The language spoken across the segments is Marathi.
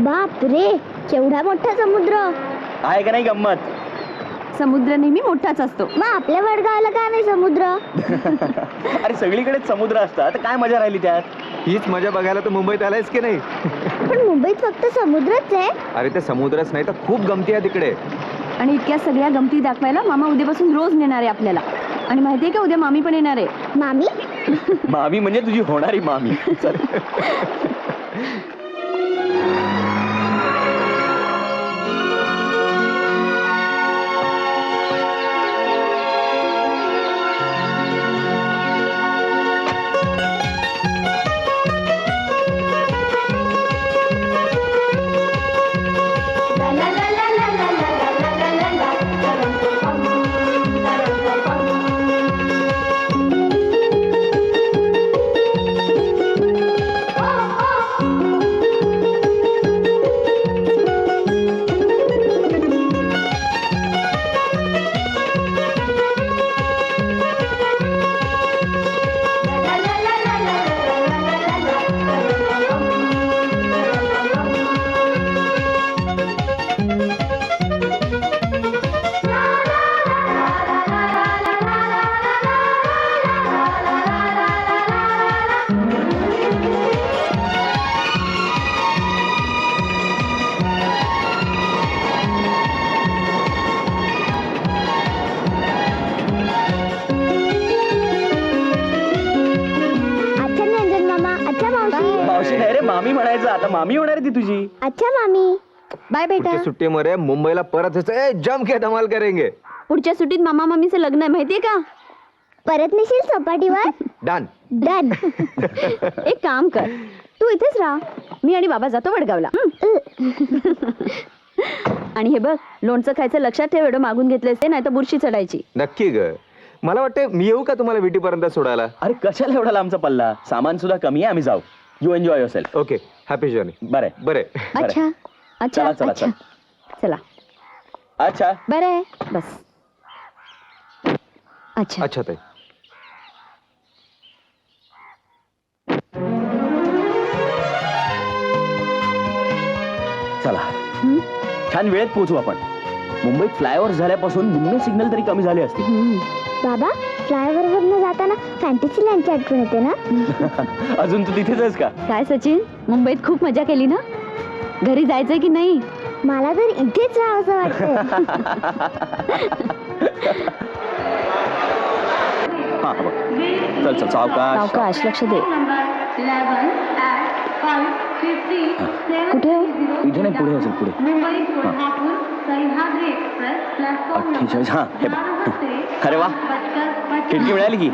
बाप रे, केवढा मोठा समुद्र आहे का नाही गंमत? समुद्र नेहमी मोठाच असतो. मग आपल्या वडगावला का नाही समुद्र? अरे सगळीकडेच समुद्र असतात, काय मजा राहिली त्यात? हीच मजा बघायला तू मुंबईत आलायस की नाही? पण मुंबईत फक्त समुद्रच आहे. अरे ते समुद्रच नाही तर खूप गमती आहे तिकडे. आणि इतक्या सगळ्या गमती दाखवायला मामा उद्यापासून रोज नेणार आहे आपल्याला. आणि माहितीये का उद्या मामी पण येणार आहे. मामी? मामी म्हणजे तुझी होणारी मामी. चल. मावशी नाही रे, मामी म्हणायचं. आता मामी होणार आहे ती तुझी. अच्छा मामी, बाय बेटा. पुढच्या सुट्टीमध्ये मुंबईला परत यायचं. जम के धमाल करेंगे. पुढच्या सुट्टीत मामा मामीचं लग्न आहे माहितीये का? परत नेशील सपाटीवर? डन. डन. एक काम कर, तू इथेच राहा, मी आणि बाबा जातो वडगावला. आणि हे बघ, लोणचं खायचं लक्षात ठेव. एवढं मागून घेतलंय ते, नाही तर बुरशी चढायची. नक्की ग. मला वाटतं मी येऊ का तुम्हाला विटीपर्यंत सोडायला? अरे कशाला एवढा लांबचा पल्ला? सामान सुद्धा कमी आहे, आम्ही जाऊ. You enjoy your self. Okay, happy journey. बरं बरे. अच्छा अच्छा चला, चला, अच्छा. चला. चला, अच्छा. बरं आहे, बस. अच्छा अच्छा ताई. चला, छान वेळेत पोहोचू आपण. मुंबईत फ्लायओव्हर झाल्यापासून निम्मे सिग्नल तरी कमी झाले असतील. बाबा, फ्लायओव्हर वरनं जाताना फॅन्टसी लँडची आठवण येते ना? अजून तू तिथेच आहेस का? काय सचिन, मुंबईत खूप मजा केली ना? घरी जायचंय की नाही? मला तर इथेच राहावंसं वाटतं. हा बघ. चल चल, सावकाश. सावकाश, लक्ष दे. कुठे? इथे नाही, पुढे असेल, पुढे. 48. हा, हे बघ. अरे वा, खिडकी मिळाली की.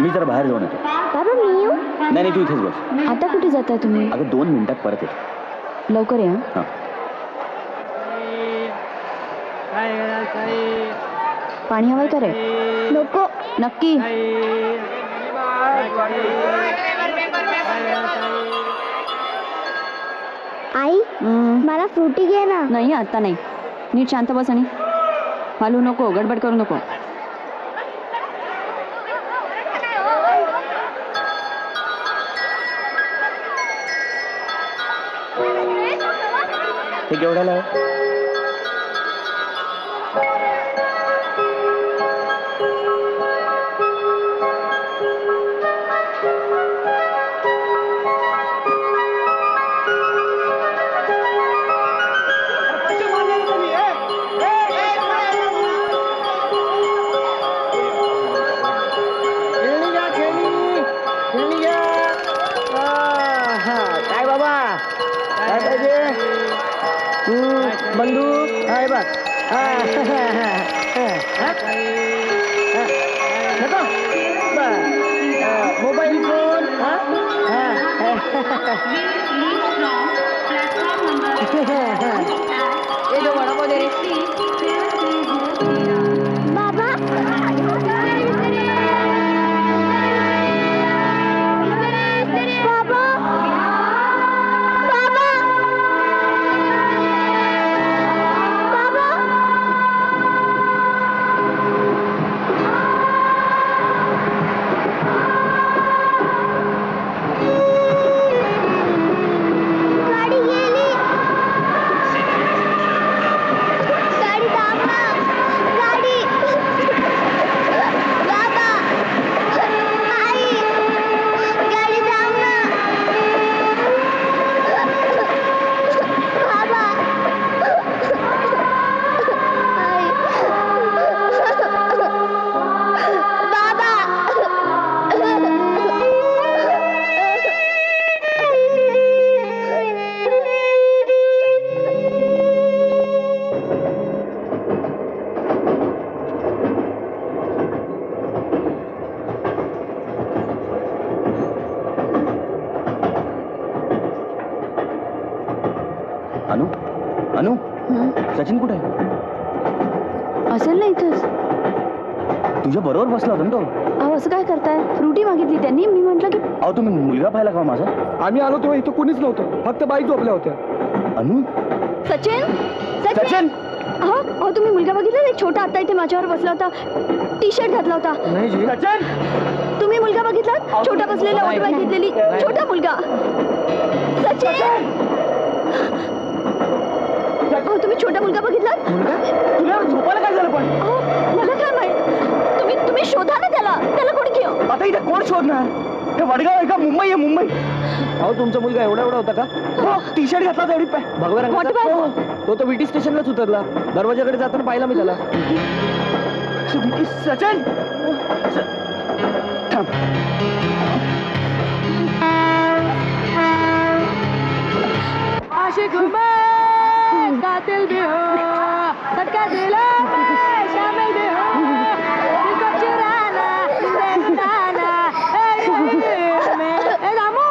मी जरा बाहेर जाऊन येतो. बाबा मी येऊ? नाही नाही, तू इथेच बस. आता कुठे जाताय तुम्ही? अगं 2 मिनिटात परत येतो. लवकर या. हा. पाणी हवंय का रे? नको. नक्की? आई, मला फ्रुटी घे ना. नाही, आता नाही. नीट शांत बस आणि हालू नको, गडबड करू नको. हे केवढ्याला आहे? काय बाबा, काय पाहिजे? बंधू आहे बघ. Mobile phone. वडापाव दे. बाबा, अनु अनु सचिन कुठे आहे? असेल ना इथंच. तुझ्या बरोबर बसला होता ना तो. अहो असं काय करताय? फ्रुटी मागितली त्यांनी, मी म्हंटल की अहो तुम्ही मुलगा पाहिला का माझा? आम्ही आलो तेव्हा इथं कुणीच नव्हतं, फक्त बाई झोपल्या होत्या. अनु सचिन सचिन अहो अहो तुम्ही मुलगा बघितला? एक छोटा आता इथे माझ्यावर बसला होता, टी शर्ट घातला होता. नाही जी. सचिन तुम्ही मुलगा बघितला? छोटा बसलेला, ऑटो बाईक घेतलेली, छोटा मुलगा. सचिन अहो तुम्ही छोटा मुलगा बघितला? तुला झोपायला काय झालं पण? अहो मला काय माहित, तुम्ही शोधा ना त्याला. त्याला कोणी घेऊ? आता इथे कोण शोधणार? हे वडगाव आहे का मुंबई आहे मुंबई? अहो तुमचा मुलगा एवढा होता का? टी शर्ट घातला तेवढी भगवा What रंगाचा? about? हो. तो विटी स्टेशनलाच उतरला. दरवाजाकडे जाताना पाहिला मी त्याला. सचिन थांब. आशिक मैं कातिल भी हो, सटका दिला मैं शामिल भी हो, दिल को चुराना, दिल लुटाना, ए रामू.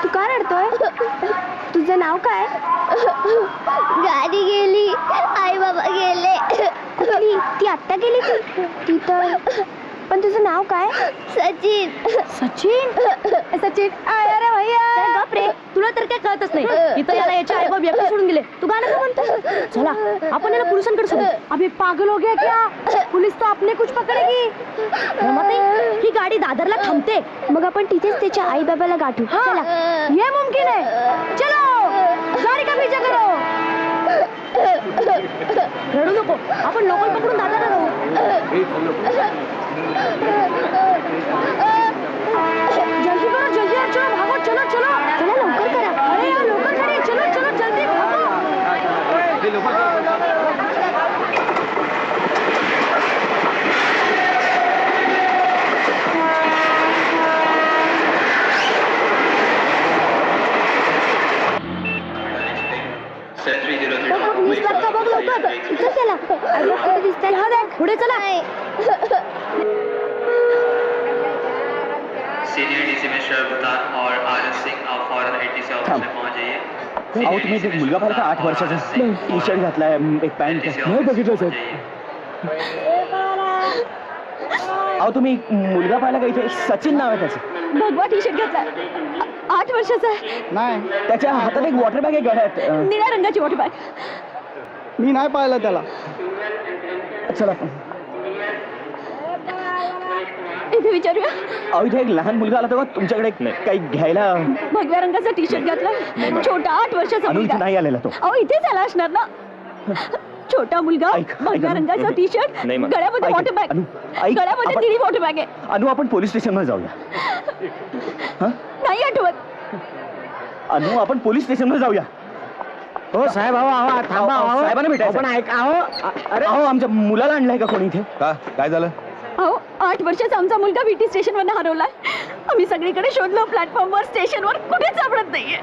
तू का रडतोय? तुझं नाव काय? गाडी गेली, आई बाबा गेले. कुठली? ती आत्ता गेली ती तर. पण तुझं नाव काय? सचिन. सचिन. सचिन अरे भैया बाप रे, तुला तर काय कळतच नाही. इथं याला याच्या आई बाप एकटं सोडून गेले, तू गाणं का म्हणतो? चला आपण याला पोलिसांकडे सोडू. अभी पागल हो गया क्या? पुलिस तो अपने कुछ पकडेगी. रमाताई, ही गाडी दादरला थांबते, मग आपण तिथेच त्याच्या आई बाबाला गाठू. चला, ये मुमकिन है. चलो गाडी का पीछा करो. रडू नको, आपण लोकल पकडून दादरला जाऊ. जल्दी करो, जल्दी यार, चलो भागो, चलो चलो चला लवकर करा. अरे यार लवकर करा, चलो चलो जल्दी भागो. पोलीस लागता बघ लवकर. इथं चला. आई बाप कुठे दिसताय? हा देख, पुढे चला. सीनियर डीसी मिस्टर अवतार और आर एस सिंह आप फौरन ATC ऑफिस में पहुंच जाइए. अहो तुम्ही एक मुलगा पाहिला का? 8 वर्षाचा टी शर्ट घातलाय, एक पॅन्ट. नाही बघितलं साहेब. अहो तुम्ही मुलगा पाहिला का? इथे सचिन नाव आहे त्याचं. भगवा टी शर्ट घातला, 8 वर्षाचा आहे, नाही, त्याच्या हातात एक वॉटर बॅग आहे गळ्यात. निळ्या रंगाची वॉटर बॅग. मी नाही पाहिलं त्याला. चला इथे विचारूया. अहो इथे एक लहान मुलगा आला तेव्हा तुमच्याकडे काही घ्यायला. भगव्या रंगाचा टी शर्ट घातला, छोटा 8 वर्षाचा अनु इथे मुलगा. नाही आलेला तो. अहो इथेच आला असणार ना. छोटा मुलगा, ऐक, भगव्या ऐक. रंगाचा टी शर्ट, नाही मग. गळ्यामध्ये ऐक, वॉटर बॅग. अनु, ऐक. गळ्यामध्ये आपण- निळी वॉटर बॅग आहे. अनु आपण पोलीस स्टेशनवर जाऊया. हं? नाही आठवत. अनु आपण पोलीस स्टेशनवर जाऊया. हो साहेब, अहो अहो थांबा. अहो, अहो साहेबांना भेटायचं. पण ऐक. अहो अरे अहो आमच्या मुलाला आणलंय का कोणी इथे? का काय झालं? अहो 8 वर्षाचा आमचा मुलगा बीटी स्टेशनवर हरवलाय. आम्ही सगळीकडे शोधलो, प्लॅटफॉर्मवर, स्टेशनवर, कुठेच सापडत नाहीये.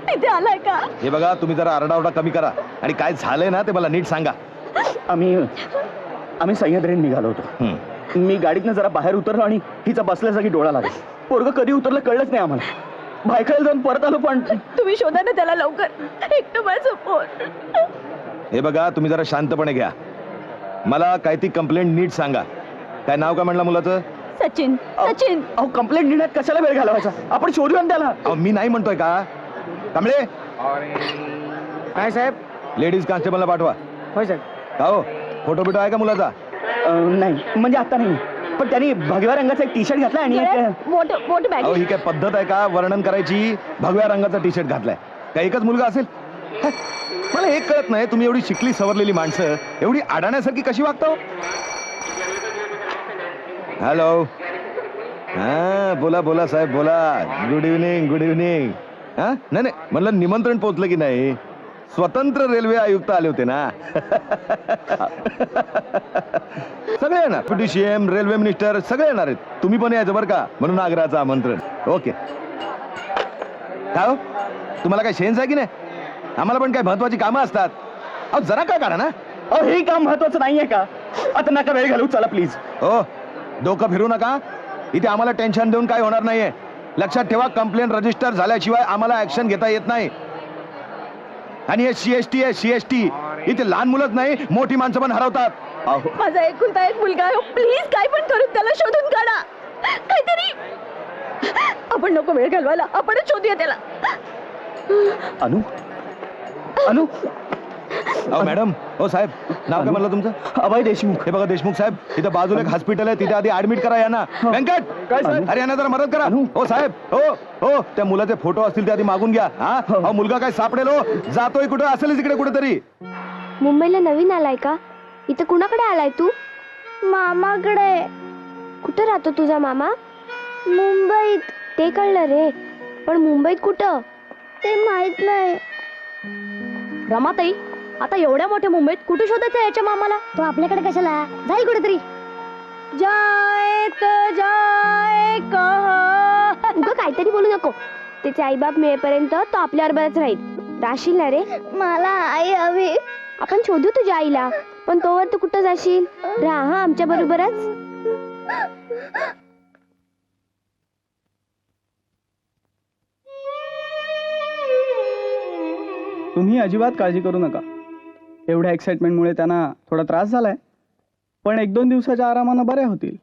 तिथे आलाय का? हे बघा, तुम्ही जरा आरडाओरडा कमी करा आणि काय झालंय ना ते मला नीट सांगा. आम्ही सह्याद्रीने निघालो होतो. मी गाडीतनं जरा बाहेर उतरलो आणि हिचा बसल्या जागी डोळा लागला. पोरगं कधी उतरलं कळलंच नाही आम्हाला. बायकाला जाऊन परत आलो पण. तुम्ही शोधा ना त्याला लवकर. एकटं माझं फोन. हे बघा, तुम्ही जरा शांतपणे घ्या. मला काय ती कंप्लेंट नीट सांगा. काय नाव काय म्हणलं मुलाचं? सचिन. सचिन. अहो कंप्लेंट देण्यात कशाला वेळ घालवायचा? आपण शोधूया ना त्याला. अहो मी नाही म्हणतोय का. कांबळे, काय साहेब? लेडीज कॉन्स्टेबलला पाठवा. होय साहेब. का हो, फोटो बिटो आहे का मुलाचा? नाही म्हणजे आता नाही, पण त्यांनी भगव्या रंगाचा एक टी शर्ट घातला आणि एक वॉटर बॅग. अहो ही काय पद्धत आहे का वर्णन करायची? भगव्या रंगाचा टी शर्ट घातलाय. काय एकच मुलगा असेल? हं, मला एक कळत नाही, तुम्ही एवढी शिकली सवरलेली माणसं एवढी अडाण्यासारखी कशी वागता? हॅलो, हा बोला बोला साहेब बोला. Good evening, good evening. हा नाही नाही म्हणलं निमंत्रण पोहोचलं की नाही? स्वतंत्र रेल्वे आयुक्त आले होते ना. सगळे येणार, डेप्युटी CM, रेल्वे मिनिस्टर सगळे येणार आहेत. तुम्ही पण यायचं बरं का, म्हणून आग्रहाचं आमंत्रण. ओके. काय हो, तुम्हाला काय शेन्स आहे की नाही? आम्हाला पण काय महत्वाची कामं असतात. अहो जरा काय करा ना. अहो हे काम महत्वाचं नाहीये का? आता नका वेळ घालू, चला प्लीज. हो, डोकं फिरू नका. इथे आम्हाला टेन्शन देऊन काय होणार नाहीये. लक्षात ठेवा, कंप्लेंट रजिस्टर झाल्याशिवाय आम्हाला ऍक्शन घेता येत नाही. आणि हे CST आहे, CST. इथे लहान मुलंच नाही, मोठी माणसं पण हरवतात. अहो माझा एकुलता एक मुलगा आहे, प्लीज काय पण करून त्याला शोधून काढा. काहीतरी आपण नको वेळ घालवायला, आपणच शोधूया त्याला. अनु अनु अहो मॅडम, हो साहेब, नाव काय म्हणलं तुमचं? अभय देशमुख. हे बघा देशमुख साहेब, इथं बाजूला एक हॉस्पिटल आहे, तिथे आधी ऍडमिट करा यांना. व्यंकट, काय साहेब? अरे यांना जरा मदत करा. हो साहेब, हो हो, त्या मुलाचे फोटो असतील ते आधी मागून घ्या. हा अहो, मुलगा काय सापडेल हो, जातोय कुठं असेलच इकडे कुठेतरी. मुंबईला नवीन आलाय का? इथं कुणाकडे आलाय तू? मामाकडे. कुठं राहतो तुझा मामा? मुंबईत. ते कळलं रे, पण मुंबईत कुठं ते माहित नाही. रमाताई, आता एवढ्या मोठ्या मुंबईत कुठे शोधायचं याच्या मामाला? तो आपल्याकडे कशाला जाईल कुठेतरी. जाए तो जाए कहा. उगा काहीतरी बोलू नको. त्याचे आईबाप मिळेपर्यंत तो आपल्या बरोबरच राहील. राशील ना रे? मला आई हवी. आपण शोधू तुझ्या आईला, पण तोवर तू कुठं जाशील? राहा आमच्या बरोबरच. तुम्ही अजिबात काळजी करू नका. एवढ्या एक्साइटमेंटमुळे त्यांना थोडा त्रास झालाय, पण 1-2 दिवसाच्या आरामानं बरे होतील.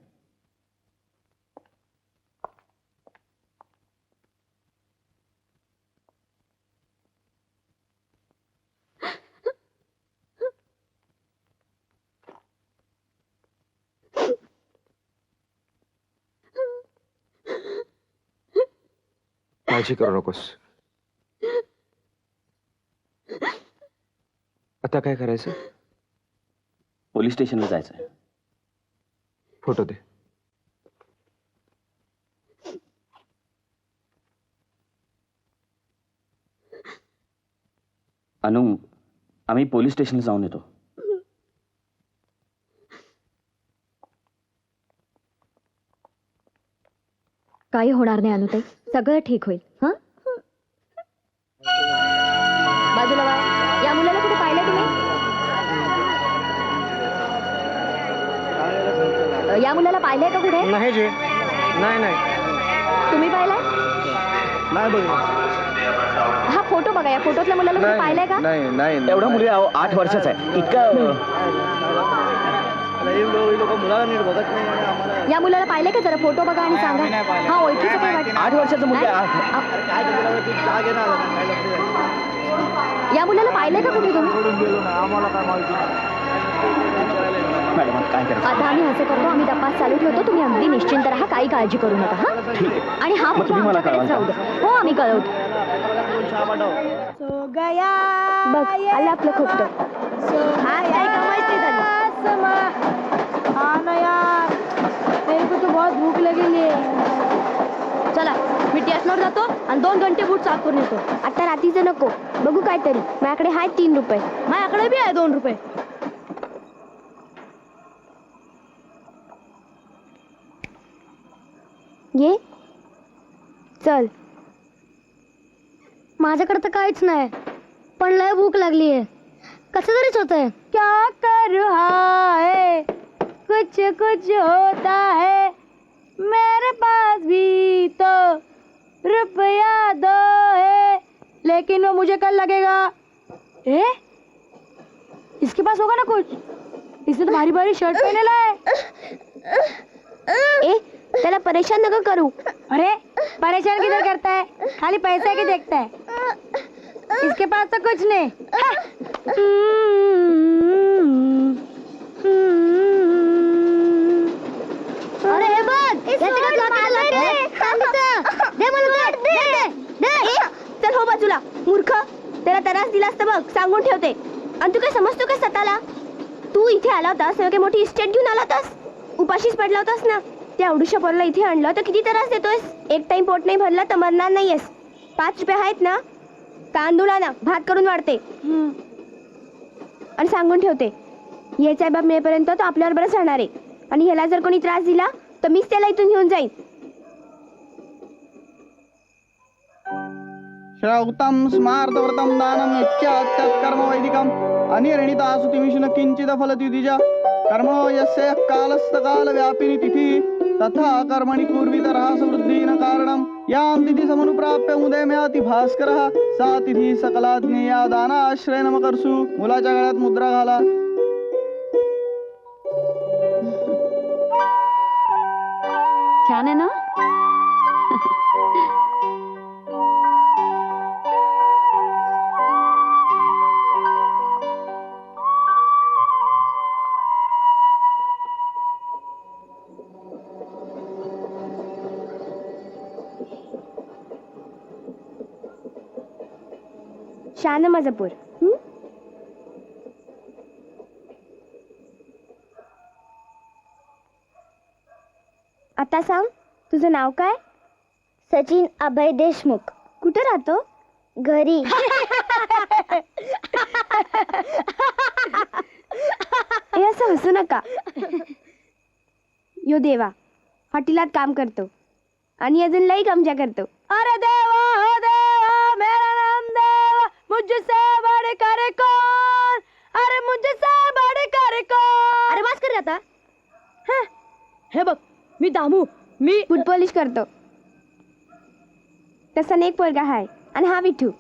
काळजी करू नकोस. आता काय करायचं? पोलीस स्टेशनला जायचंय. फोटो दे. अनु, आम्ही पोलीस स्टेशनला जाऊन येतो. काही होणार नाही अनुताई, सगळं ठीक होईल. हं? बाजूला वा. या मुलाला कुठे पाहिलं तुम्ही? या मुलाला पाहिलंय का कुठे? नाही जी, नाही तुम्ही पाहिलाय? नाही बघ. हा फोटो बघा, या फोटोतल्या मुलाला कुठे पाहिलंय का? नाही एवढा मुली 8 वर्षाचा आहे. इतका लोक मुलाला नीट बघत नाही आणि आम्हाला या मुलाला पाहिलंय का? जरा फोटो बघा आणि सांगा. हा ओळखीचं काय वाटतं? 8 वर्षाचा मुलगा आहे. काय तुला तू चहा घे ना, काय लक्ष द्यायचं? या मुलाला पाहिलंय का कुठे तुम्ही? सोडून गेलो ना, आम्हाला काय माहिती नाही. मॅडम आता काय करायचं? आता आम्ही असं करतो, आम्ही तपास चालू ठेवतो. तुम्ही अगदी निश्चिंत राहा, काही काळजी करू नका. हा ठीक आहे. आणि हा मग फोटो तुम्ही मला आमच्याकडेच कळवा. राहू द्या. हो आम्ही कळवतो. चहा पाठव. बघ आलं आपलं खोटं. भूक लगेली. चला मी स्टेशनवर जातो आणि 2 घंटे बूट साफ करून येतो. आता रात्रीचं नको, बघू काहीतरी. माझ्याकडे आहे 3 रुपये. माझ्याकडे बी आहे 2 रुपये. ये चल. माझ्याकडे तर काहीच नाही, पण लय भूक लागली आहे. कसं तरीच होतंय. क्या कर रहा है, कुछ कुछ होता है, मेरे पास भी तो रुपया 2 है, लेकिन वो मुझे कल लगेगा. इसके पास होगा ना कुछ? इसने तो भारी भारी शर्ट पहनेला है. ए त्याला परेशान नका करू. अरे परेशान किधर करता है, खाली पैसा की देखता है. इसके पास तो कुछ नहीं. अरे हे बघ, चल हो बाजूला मूर्ख. त्याला त्रास दिला असता बघ, सांगून ठेवते. आणि तू काय समजतो का स्वतःला? तू इथे आला होतास, काही मोठी इस्टेट घेऊन आला होतास, उपाशीच पडला होतास ना. त्या अवडूशा पोरला इथे आणलं तर किती त्रास देतोयस. एक टाइम पोट नाही भरला तर मरणार नाहीयेस. 5 रुपये आहेत ना, तांदूळ ना भात करून वाढते. आणि सांगून ठेवते, याचा बाब मिळेपर्यंत तो आपल्यावर बरंच राहणार आहे. आणि ह्याला जर कोणी त्रास दिला तर मीच त्याला इथून घेऊन जाईन. श्रौतम स्मार्तव्रतम दानम यच्चात्तत् कर्म वैदिकम अनिर्णिता सुतिमिषुन किंचित फलत्युतिजा कर्मणो यस्य कालस्तकाल व्यापिनी तिथि तथा कर्मणि कुर्वितरः समृद्धीन कारणम यां तिथि समनुप्राप्य उदयमयाति भास्करः सा तिथि सकला ज्ञेया दाना आश्रय नमकर्षु. मुलाच्या गळ्यात मुद्रा घाला. छान आहे ना? शान माझा पोर. आता सांग, तुझं नाव काय? सचिन अभय देशमुख. कुठे राहतो? घरी. हे असं हसू नका. यो देवा हॉटेलात काम करतो आणि अजून लई गमजा करतो. अरे देवा हो देवा मेरा नाम देवा मुझसे बढ़कर कौन, अरे मुझसे बढ़कर कौन. अरे बस कर आता. हे बघ मी दामू, मी फूड पॉलिश करतो. तसा एक पोरगा हाय आणि हा विठू.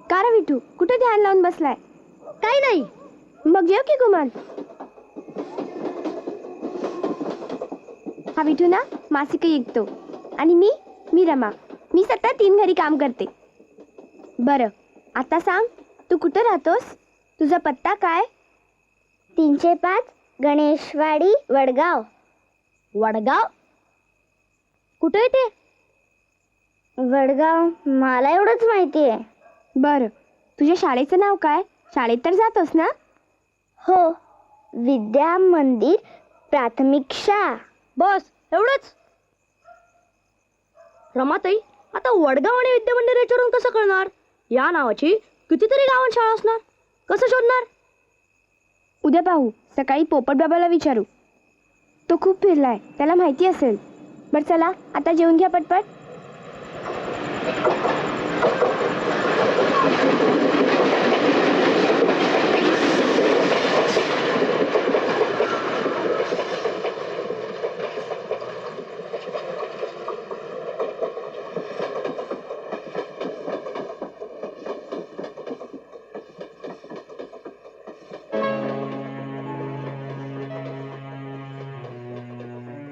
का रे विठू, कुठे ध्यान लावून बसलाय? काही नाही. मग जेव की गुमान. हा विठू ना मासिक ऐकतो आणि मी रमा. मी सतत 3 घरी काम करते. बरं आता सांग, तू कुठे राहतोस? तुझा पत्ता काय? 305 गणेशवाडी वडगाव. वडगाव कुठे येते? वडगाव मला एवढंच माहिती आहे. बरं तुझ्या शाळेचं नाव काय? शाळेत तर जातोस ना? हो, विद्या मंदिर प्राथमिक शाळा. बस एवढंच. रमाताई, आता वडगाव आणि विद्यामंदिर याच्यावरून कसं कळणार? या नावाची कितीतरी गावात शाळा असणार, कसं शोधणार? उद्या पाहू. सकाळी पोपट बाबाला विचारू. तो खूप फिरलाय, त्याला माहिती असेल. बरं चला आता जेवून घ्या पटपट.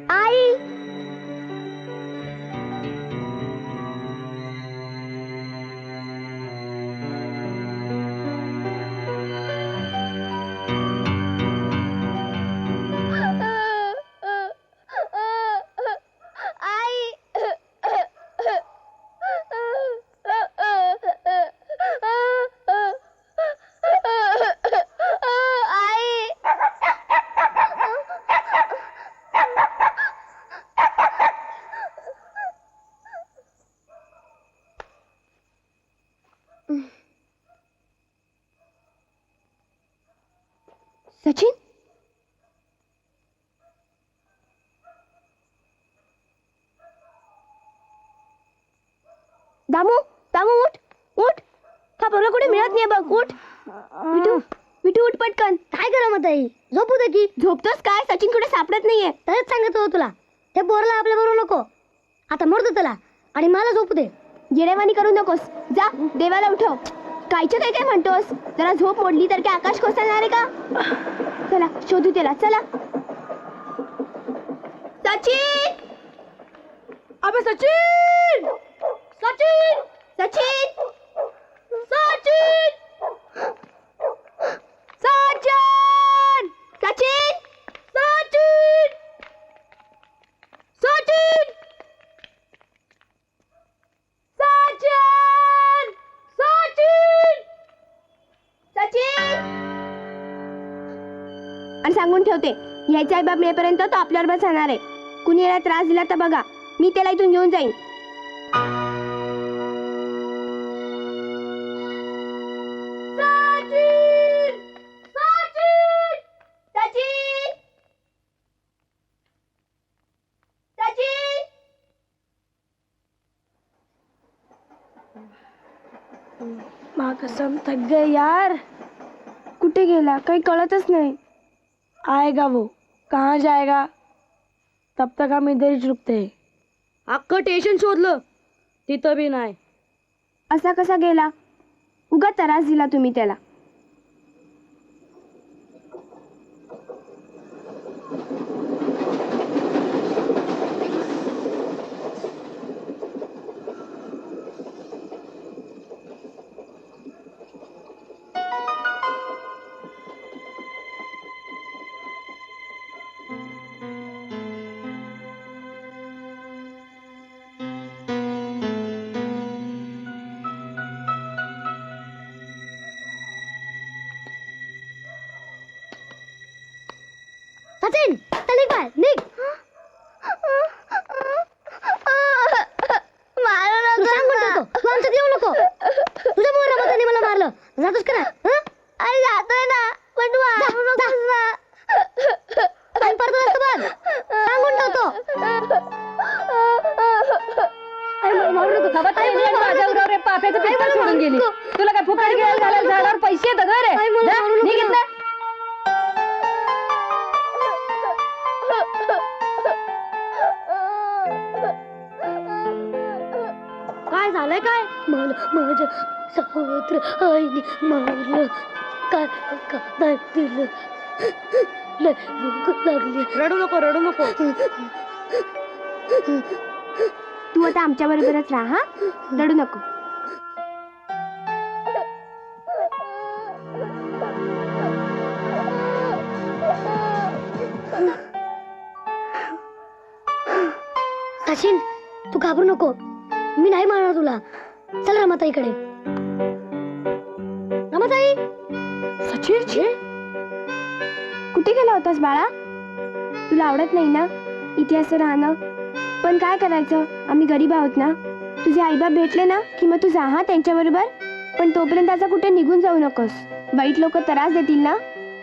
आई, सचिन, दामू दामू उठ उठ. हा पोरगा कुठे मिळत नाही बघ. उठ विठू, विठू उठ पटकन. काय करा मग ताई, झोपू दे की. झोपतोस काय? सचिन कुठे सापडत नाहीये. तसंच सांगतो तुला, ते बोरला आपल्या बरोबर नको. आता मरतो त्याला आणि मला झोपू दे. येडेवानी करू नकोस. जा देवाला उठव. कायचं काय काय म्हणतोस? जरा झोप मोडली तर काय आकाश कोसळणार आहे का? चला शोधू त्याला. चला. सचिन, अबे सचिन, सचिन, सचिन, सचिन, सचिन, सचिन, सचिन, सचिन, सचिन, सचिन, सचिन. आणि सांगून ठेवते, ह्याचा आईबाप मिळेपर्यंत तो आपल्यावर बसणार आहे. कुणी याला त्रास दिला तर बघा, मी त्याला इथून घेऊन जाईन. सचिन, सचिन, सचिन, सचिन. माँ कसम थक गए यार. कुठे गेला काही कळतच नाही. आएगा वो, कहाँ जाएगा? तब तक हम इधर ही रुकते हैं. अख्खं स्टेशन शोधलं तिथं बी नाही. असा कसा गेला? उगा त्रास दिला तुम्ही त्याला. सचिन चल निघ बाहेर, निघ. तू सांग म्हणतो तू आमच्यात येऊ नको. तुझ्या मुळे रमाताने मला मारलं. जातोस का नाही? अरे जातोय ना पण तू मारू नकोस ना. आणि परत रस्ता बघ. सांगून ठेवतो. मारू नको. माझ्या उरावर पाप्याचं पेपर सोडून गेली. तुला काय फुकट गिळायला घालायला झाडावर पैसे येतं का रे? निघ इथनं. काय झालंय काय? मला माझ्या सहोदर आईने मारलं. काय काय दिलं. लय भूक लागली. रडू नको रडू नको. तू आता आमच्या बरोबरच राहा हा. रडू नको. सचिन तू घाबरू नको. मी नाही मारणार तुला. चल रमाताईकडे. रमाताई. सचिन कुठे गेला होतास बाळा? तुला आवडत नाही ना इथे असं राहणं? पण काय करायचं, आम्ही गरीब आहोत ना. तुझे आईबाप भेटले ना की मग तू जा हा त्यांच्याबरोबर. पण तोपर्यंत आता कुठे निघून जाऊ नकोस. वाईट लोक त्रास देतील ना.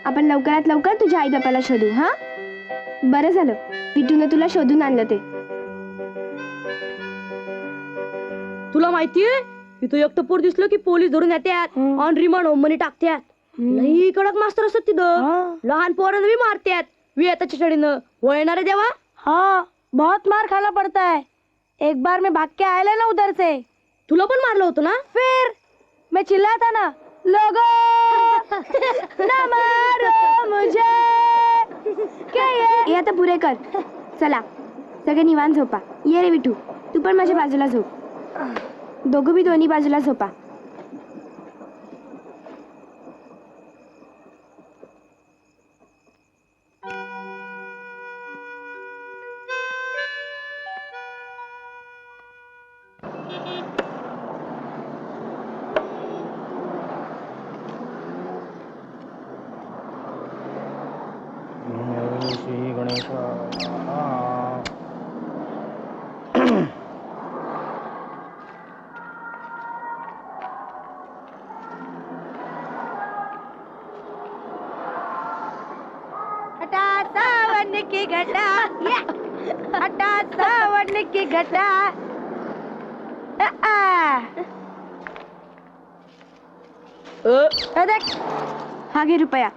आपण लवकरात लवकर तुझ्या आईबापाला शोधू हा. बरं झालं विटूने तुला शोधून आणलं ते. तुला माहितीये इथं एकटं पोर दिसलं की पोलीस धरून येतात. ऑन रिमांड होम मध्ये टाकतात. लई कडक मास्तर असतात तिथं. लहान पोरांना बी मारतात वियताच्या चढीनं. वळणारे देवा. हाँ बहुत मार खाना पड़ता है. एक बार मैं भाग के आया ना उधर से. तुला पण मारलं होतं ना? फिर मैं चिल्लाता ना लोगो ना मारो मुझे. हे आता पुरे कर. चला सगळे निवांत झोपा. ये रे विठू तू पण माझ्या बाजूला झोप. दोघं बी दोन्ही बाजूला झोपा. श्री गणेश. हटा सावन की घटा. हटा सावन की घटा. देख हा घे रुपया.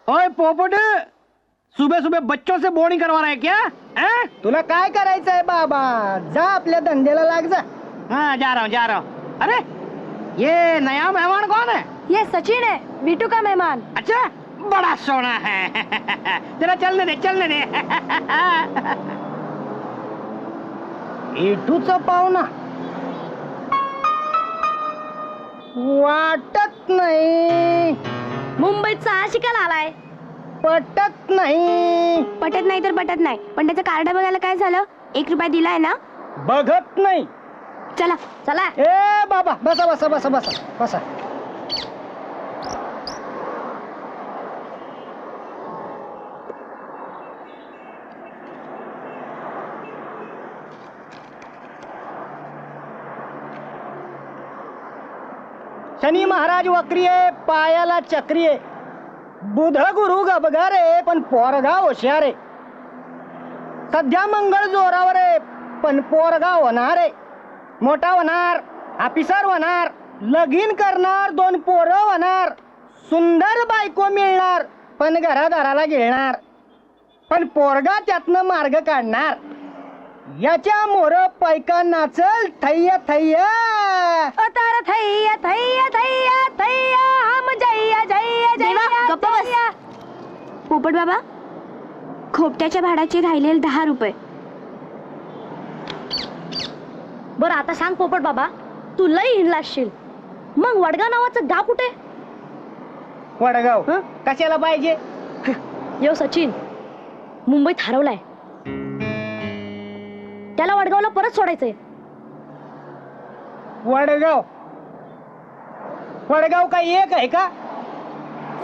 ओए पोपट सुबह सुबह बच्चों से बोर्डिंग करवा रहा है क्या? तुला काय करायचं आहे बाबा? जा आपल्या धंद्याला लाग जा. हाँ जा रहा हूँ. अरे ये नया मेहमान कौन है? ये सचिन है बीटू का मेहमान. अच्छा बड़ा सोना है. जरा चलने दे. इटूचा पाहुणा वाटत नाही. मुंबईचा शिकायला आलाय. पटत नाही. पटत नाही तर पटत नाही. पण त्याचं कार्ड बघायला काय झालं? 1 रुपया दिलाय ना. बघत नाही. चला चला. ए बाबा बसा. शनी महाराज वक्री आहे पायाला चक्री आहे. बुध गुरु गबगारे पण पोरगा होशियार आहे. सध्या मंगळ जोरावर आहे पण पोरगा होणार आहे. मोठा होणार, ऑफिसर होणार, लगीन करणार, 2 पोरं होणार, सुंदर बायको मिळणार. आपण घरादाराला गिळणार पण पोरगा त्यातनं मार्ग काढणार. याच्या मोर पैका नाचल थैया थैया. तार थैया थैया थैया थैया हम जैया जैया देवा, जैया गप्प बस. जैया. पोपट बाबा, खोपट्याच्या भाड्याचे राहिलेले 10 रुपये. बरं आता सांग पोपट बाबा, तू लई हिंडला असशील, मग वडगाव नावाचं गाव कुठे? वडगाव कशाला पाहिजे? यो सचिन मुंबईत हरवलाय, त्याला वडगावला परत सोडायचंय. वडगाव वडगाव का एक आहे का?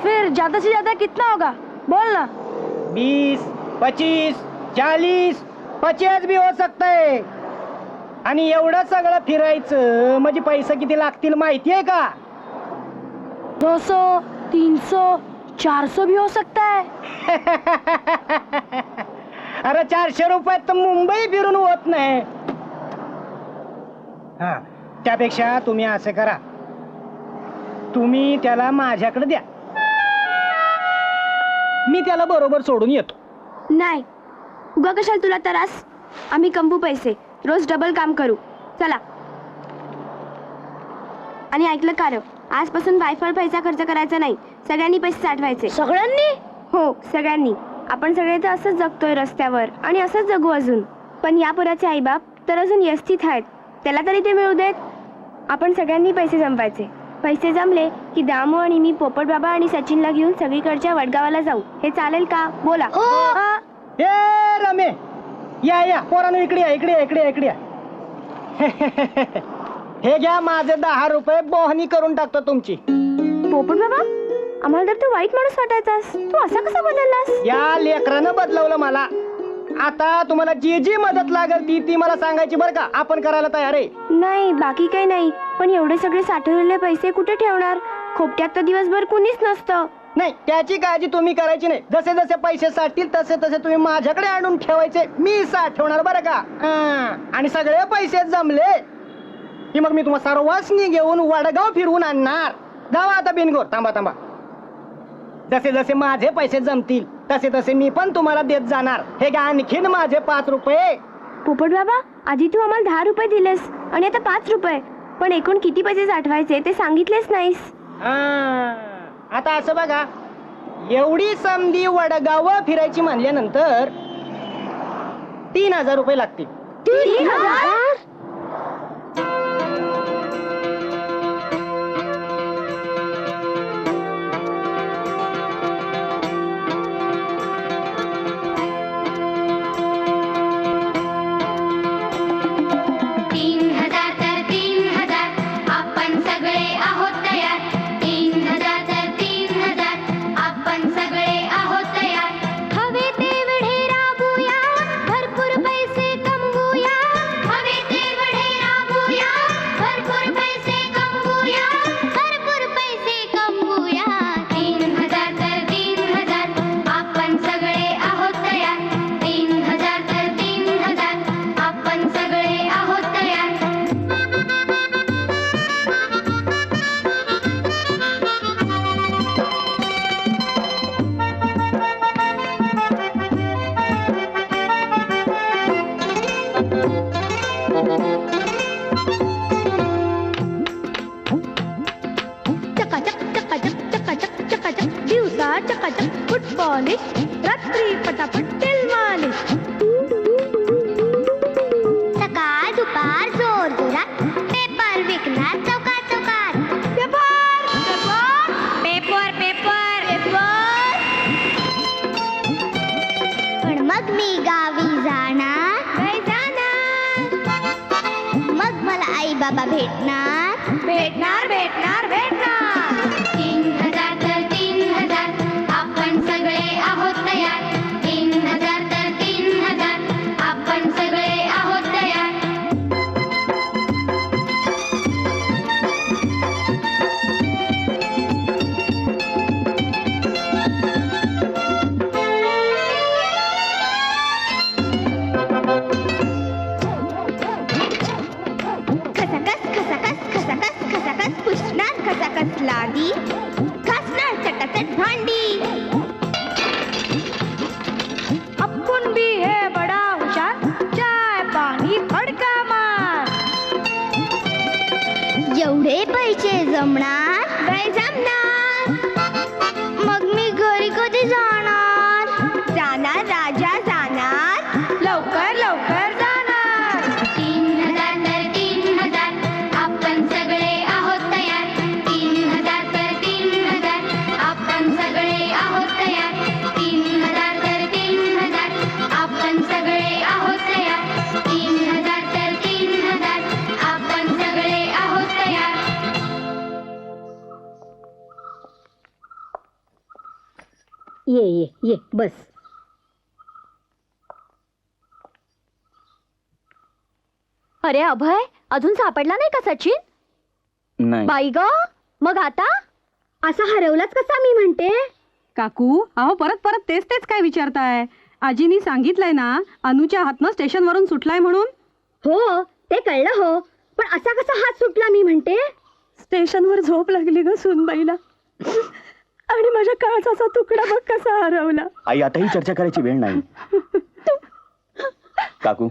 फिर ज्यादा से ज्यादा कितना होगा बोल ना. 20, 25, 40, 50 भी हो सकतंय. आणि एवढं सगळं फिरायचं म्हणजे पैसे किती लागतील माहिती आहे का? 200, 300, 400 भी हो सकता है. अरे 400 रुपयात तर मुंबई फिरून होत नाही. हा, त्यापेक्षा तुम्ही असं करा, तुम्ही त्याला माझ्याकडे द्या, मी त्याला बरोबर सोडून येतो. नाही, उगा कशाला तुला त्रास. आम्ही कमवू पैसे, रोज डबल काम करू. चला. आणि ऐकलं का रे, आजपासून वायफळ पैसा खर्च करायचा नाही, सगळ्यांनी पैसे साठवायचे. सगळ्यांनी? हो, सगळ्यांनी. आपण सगळे तर असंच जगतोय रस्त्यावर आणि असंच जगू अजून. पण या पोराचे आईबाप तर अजून यस्थित आहेत, त्याला तरी ते मिळू देत. आपण सगळ्यांनी पैसे जमवायचे. पैसे जमले की दामू आणि मी पोपट बाबा आणि सचिनला घेऊन सगळीकडच्या वडगावाला जाऊ. हे चालेल का? बोला. हा. ए रमे, या या पोरांनो, इकडे या, इकडे या, इकडे या, इकडे या. हे घ्या माझे 10 रुपये, बोहनी करून टाकतो तुमची. पोपट बाबा, आम्हाला तर तू वाईट माणूस वाटायचास, तू असा कसा बदललास? या लेकरानं बदलवलं मला. आता तुम्हाला जी जी मदत लागेल ती ती मला सांगायची बरं का, आपण करायला तयार आहे. नाही, बाकी काही नाही. पण एवढे सगळे साठवलेले पैसे कुठे ठेवणार? खोपट्यात तर दिवसभर कुणीच नसतं. नाही, त्याची काळजी तुम्ही करायची नाही. जसे जसे पैसे साठतील तसे तसे तुम्ही माझ्याकडे आणून ठेवायचे, मी साठवणार बरं का. आणि सगळे पैसे जमले की मग मी तुम्हाला सर्वांनी घेऊन वडगाव फिरवून आणणार. जावा आता बिनगोर, थांबा थांबा. जसे जसे माझे पैसे जमतील तसे तसे मी पण तुम्हाला देत जाणार. हे घ्या आणखीन माझे 5 रुपये. पोपट बाबा, आधी तू आम्हाला 10 रुपये दिलेस आणि आता 5 रुपये, पण एकूण किती पैसे साठवायचे ते सांगितलेच नाहीस. आता असं बघा, एवढी समधी वडगाव फिरायची म्हणल्यानंतर 3000 रुपये लागतील. 3000? चकाचक फुट पॉलिश, रात्री पटापट तेल मालिश. सकाळ दुपार जोर जोरात पेपर विकणार चौकात चौकात. Paper paper paper paper. पण मग मी गावी जाणार, मग मला आई बाबा भेटणार, भेटणार भेटणार भेटणार. 3000 तर 3000 आपण सगळे आहोत तयार. 3000 तर 3000 आपण सगळे आहोत तयार. खसाखस खसाखस खसाखस खसाखस पुसणार जाणार राजा जाणार लवकर लवकर जाणार 3000 तर 3000 आपण सगळे आहोत तयार 3000 तर 3000 आपण सगळे आहोत तयार 3000 तर 3000 आपण सगळे आहोत तयार 3000 तर 3000 आपण सगळे आहोत तयार ये बस. अरे अभय अजून सापडला नाही का सचिन नाही बाई ग मग आता असा हरवलाच कसा मी म्हणते काकू अहो परत परत तेच तेच काय विचारताय. आजीनी सांगितलंय ना अनुच्या हातनं स्टेशनवरून सुटलाय म्हणून. हो ते कळलं हो पण असा कसा हात सुटला मी म्हणते स्टेशनवर झोप लागली ग सुनबाईला आणि माझ्या काळजाचा तुकडा बघ कसा हरवला. आई आता ही चर्चा करायची वेळ नाही. काकू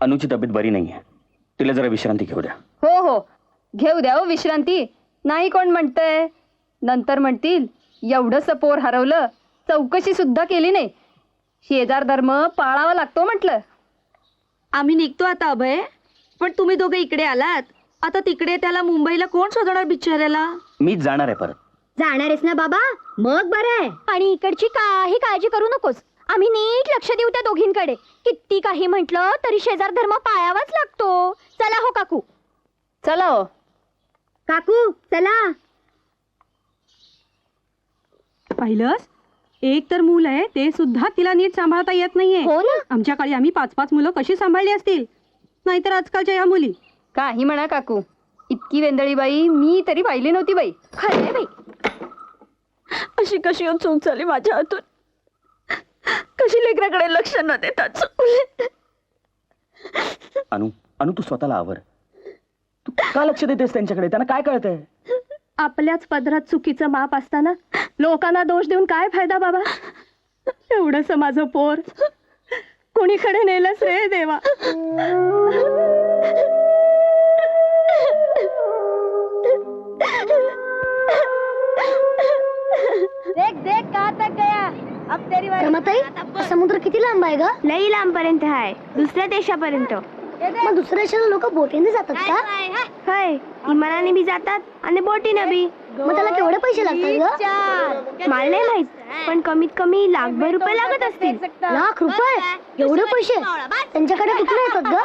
अनुची तब्येत बरी नाहीये तिला जरा विश्रांती घेऊ द्या. हो हो घेऊ द्या हो विश्रांती. नाही कोण म्हणतंय. नंतर म्हणतील एवढंसं पोर हरवलं चौकशी सुद्धा केली नाही. शेजार धर्म पाळावा लागतो म्हटलं. आम्ही निघतो आता अभय पण तुम्ही दोघे इकडे आलात. आता तिकडे त्याला मुंबईला कोण शोधणार बिचाऱ्याला. मीच जाणार आहे परत. जाणार आहेस ना बाबा मग बरं आहे. आणि इकडची काही काळजी करू नकोस. आम्ही नीट लक्ष देऊ त्या दोघींकडे. किती काही म्हटलं तरी शेजार धर्म पाळावाच लागतो. चला हो काकू. चला हो काकू चला. पाहिलंस एक तर मूल आहे ते सुद्धा तिला नीट सांभाळता येत नाहीये. हो ना. आमच्या काळी आम्ही 5-5 मुलं कशी सांभाळली असतील. नाहीतर आजकालच्या या मुली. काही म्हणा काकू इतकी वेंदळी बाई मी तरी पाहिली नव्हती बाई. खरंय बाई. अशी कशी चूक झाली माझ्या हातून. कशी लेकराकडे लक्ष न देता चुकले. अनु अनु तू स्वतःला आवर. तू का लक्ष देतेस त्यांच्याकडे. त्यांना काय कळतंय. आपल्याच पदरात चुकीचं माप असताना लोकांना दोष देऊन काय फायदा बाबा. एवढंस माझं पोर कोणीकडे नेलंस रे देवा. देख देख कहाँ तक गया. अब तेरी बारी. समुद्र किती लांब आहे ग. लई लांब पर्यंत आहे. दुसऱ्या देशापर्यंत. मग दुसऱ्या देशाला लोक बोटीने जातात का. होय विमानाने बी जातात आणि बोटीने बी. मग त्याला केवढे पैसे लागतात ग. मला नाही माहित पण कमीत कमी लाखभर रुपये लागत असतील. लाख रुपये एवढे पैसे त्यांच्याकडे कुठे येतात ग.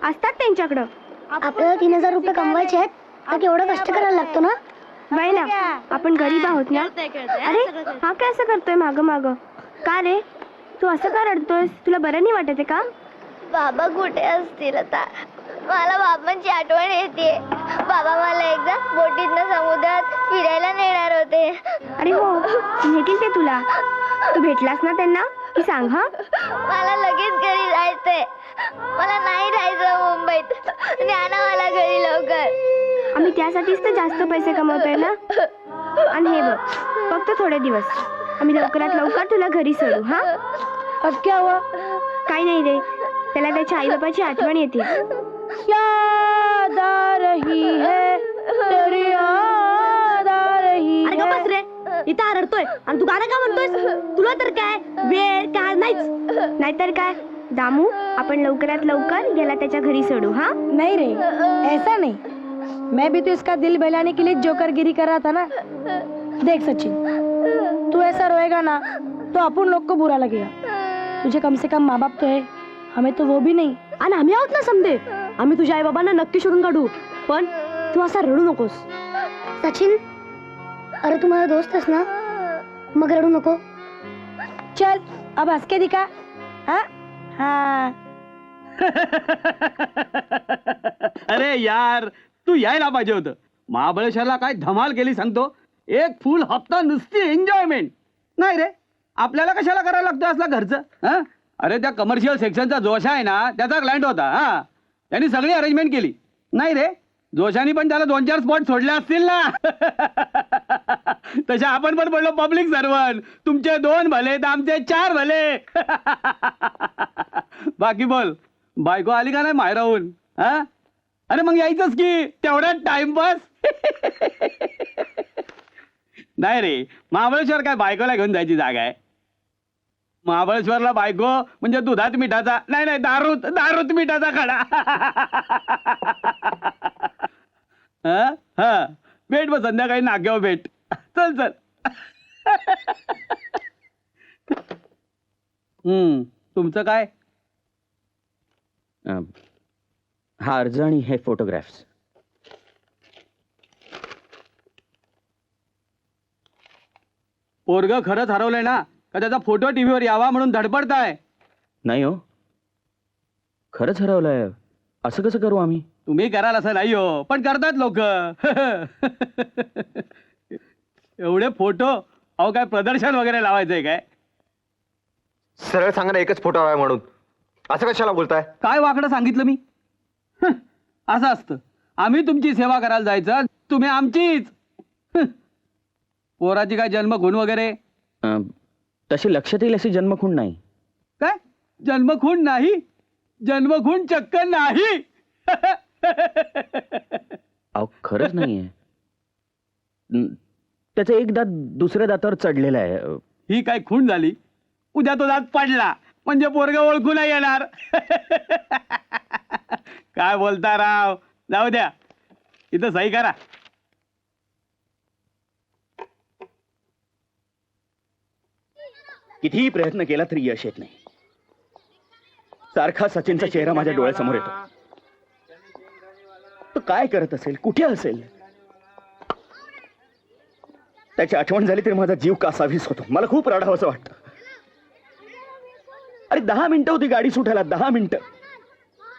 असतात त्यांच्याकडं. आपल्याला 3000 रुपये कमवायचे आहेत तर केवढं कष्ट करायला लागतो ना. बाई ना आपण गरीब आहोत ना. अरे हा काय असं करतोय माग माग. का रे तू असं का रडतोयस. तुला बरं नाही वाटत आहे का. बाबा कुठे असतील आता. मला बाबांची आठवण येते. बाबा मला एकदा बोटीतनं समुद्रात फिरायला नेणार होते. अरे हो नेतील ते तुला. तू भेटलास ना त्यांना की सांग. हा मला लगेच घरी जायचंय. मला नाही राहायचं मुंबईत. न्याना मला घरी लवकर. आम्ही त्यासाठीच तर जास्त पैसे कमवतोय ना. आणि हे बघ फक्त थोडे दिवस आम्ही लवकरात लवकर तुला घरी सोडू. हा अब क्या हुआ. काही नाही रे त्याला त्याच्या आई बाबाची आठवण येते. याद आ रही है तेरी याद आ रही. अरे का बस रे इथं आरडतोय आणि तू गाणं का म्हणतोयस. तुला तर काय वेळ काय नाहीच. नाहीतर काय दामू आपण लवकरात लवकर याला त्याच्या घरी सोडू. हा नहीं रे ऐसा नहीं. मैं भी तो इसका दिल बहलाने के लिए जोकरगिरी कर रहा था ना. देख सचिन तू ऐसा रोएगा ना तो अपन लोग को बुरा लगेगा. तुझे कम से कम माँ बाप तो है. हमें तो वो भी नहीं. आणि आम्ही आहोत ना समजे. आम्ही तुझ्या आई बाबांना नक्की शोधून काढू. पण तू असा रडू नकोस. सचिन अरे तू माझा दोस्त आहेस ना मग रडू नको. चल अब हंस के दिखा. हाँ हाँ अरे यार तू यायला पाहिजे होतं. महाबळेश्वरला काय धमाल केली सांगतो. एक फुल हप्ता नुसती एन्जॉयमेंट. नाही रे आपल्याला कशाला करायला लागतं असला घरचं. हा अरे त्या कमर्शियल सेक्शनचा जोशा आहे ना त्याचा क्लायंट होता. हा त्यांनी सगळी अरेंजमेंट केली. नाही रे जोशानी पण त्याला 2-4 स्पॉट सोडले असतील ना. तशा आपण पण पडलो पब्लिक सर्वंट. तुमचे 2 भले तर आमचे 4 भले. बाकी बोल बायको आली का नाही माहेराहून. हा अरे मग यायचंच की तेवढ्यात टाइमपास. नाही रे महाबळेश्वर काय बायकोला घेऊन जायची जागा आहे. महाबळेश्वरला बायको म्हणजे दुधात मिठाचा नाही दारूत मिठाचा खडा. हा भेट मग संध्याकाळी नाक्यावर भेट. चल. तुमचं काय? हा अर्ज आणि हे फोटोग्राफ्स. पोरग खरंच हरवलंय ना का त्याचा फोटो टीव्हीवर यावा म्हणून धडपडताय? नाही हो, खरंच हरवलंय. असं कसं करू आम्ही? तुम्ही कराल असं नाही हो, पण करतात लोक. एवढे फोटो, अहो काय प्रदर्शन वगैरे लावायचंय काय? सरळ सांगा ना, एकच फोटो हवाय म्हणून. असं कशाला बोलताय? काय वाकडं सांगितलं मी? असं असतं. आम्ही तुमची सेवा करायला जायचं, तुम्ही आमचीच. पोराची काय जन्मखून वगैरे? तशी लक्षात येईल अशी जन्मखून नाही. काय जन्मखून नाही? जन्मखून चक्क नाही. अहो खरंच नाहीये. त्याचं एक दात दुसऱ्या दातावर चढलेलं आहे. ही काय खून झाली? उद्या तो दात पडला म्हणजे पोरग ओळखू नाही येणार. काय बोलता राव? जाऊ द्या, इथं सही करा. कितीही प्रयत्न केला तरी यश येत नाही. सारखा सचिनचा चेहरा माझ्या डोळ्यासमोर येतो. तो काय करत असेल, कुठे असेल? त्याची आठवण झाली तरी माझा जीव कासावीस होतो. मला खूप रडावंसं वाटतं. अरे 10 मिनिटं होती गाडी सुटायला, 10 मिनिटं.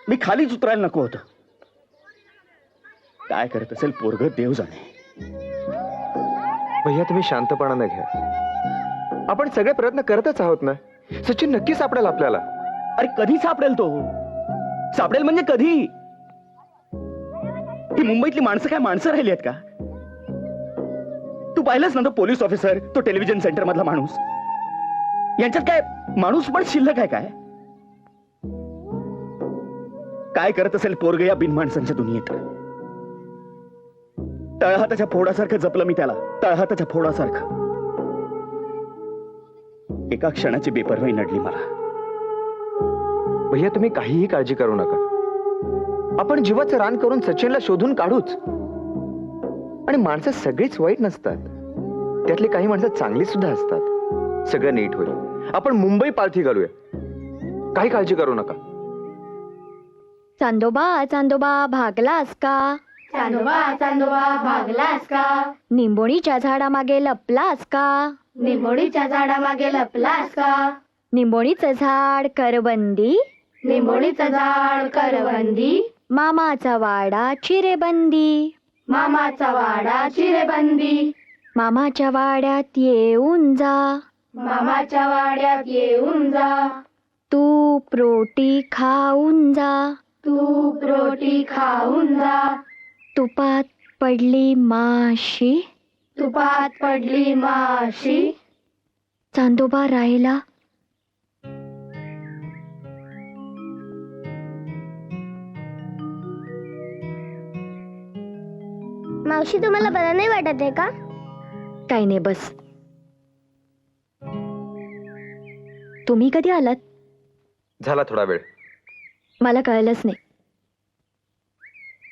मी खालीच उतरायला नको होतं. काय करत असेल पोरग देव जाणे. भैया तुम्ही शांतपणाने घ्या. आपण सगळे प्रयत्न करतच आहोत ना. सचिन नक्की सापडेल आपल्याला. अरे कधी सापडेल तो? सापडेल म्हणजे कधी? ही मुंबईतली माणसं काय माणसं राहिली आहेत का? तू पाहिलंस ना, तो पोलीस ऑफिसर, तो टेलिव्हिजन सेंटर मधला माणूस, यांच्यात काय माणूस पण शिल्लक आहे काय? काय करत असेल पोरग या बिनमाणसांच्या दुनियेत? तळहाताच्या फोडासारखं जपलं मी त्याला, तळहाताच्या फोडासारखं. एका क्षणाची बेपरवाही नडली मला. भैया तुम्ही काहीही काळजी करू नका. आपण जीवाचं रान करून सचिनला शोधून काढूच. आणि माणसं सगळीच वाईट नसतात. त्यातली काही माणसं चांगली सुद्धा असतात. सगळं नीट होईल. आपण मुंबई पालथी घालूया. काही काळजी करू नका. चांदोबा चांदोबा भागलास का? चांदोबा चांदोबा भागलास का? निंबोणीच्या झाडामागे लपलास का? निंबोणीच्या झाडामागे लपलास का? निंबोणीचं झाड करबंदी, निंबोणीचं झाड करवंदी, मामाचा वाडा चिरेबंदी. मामाचा वाडा चिरेबंदी. मामाच्या वाड्यात येऊन जा, मामाच्या वाड्यात येऊन जा. तूप रोटी खाऊन जा, तूप रोटी खाऊन जा. तुपात पडली माशी, तुपात पडली माशी. चांदोबा राहिला. मावशी तुम्हाला बरं नाही वाटत आहे का? काही नाही, बस. तुम्ही कधी आलात? झाला थोडा वेळ. मला कळलंच नाही.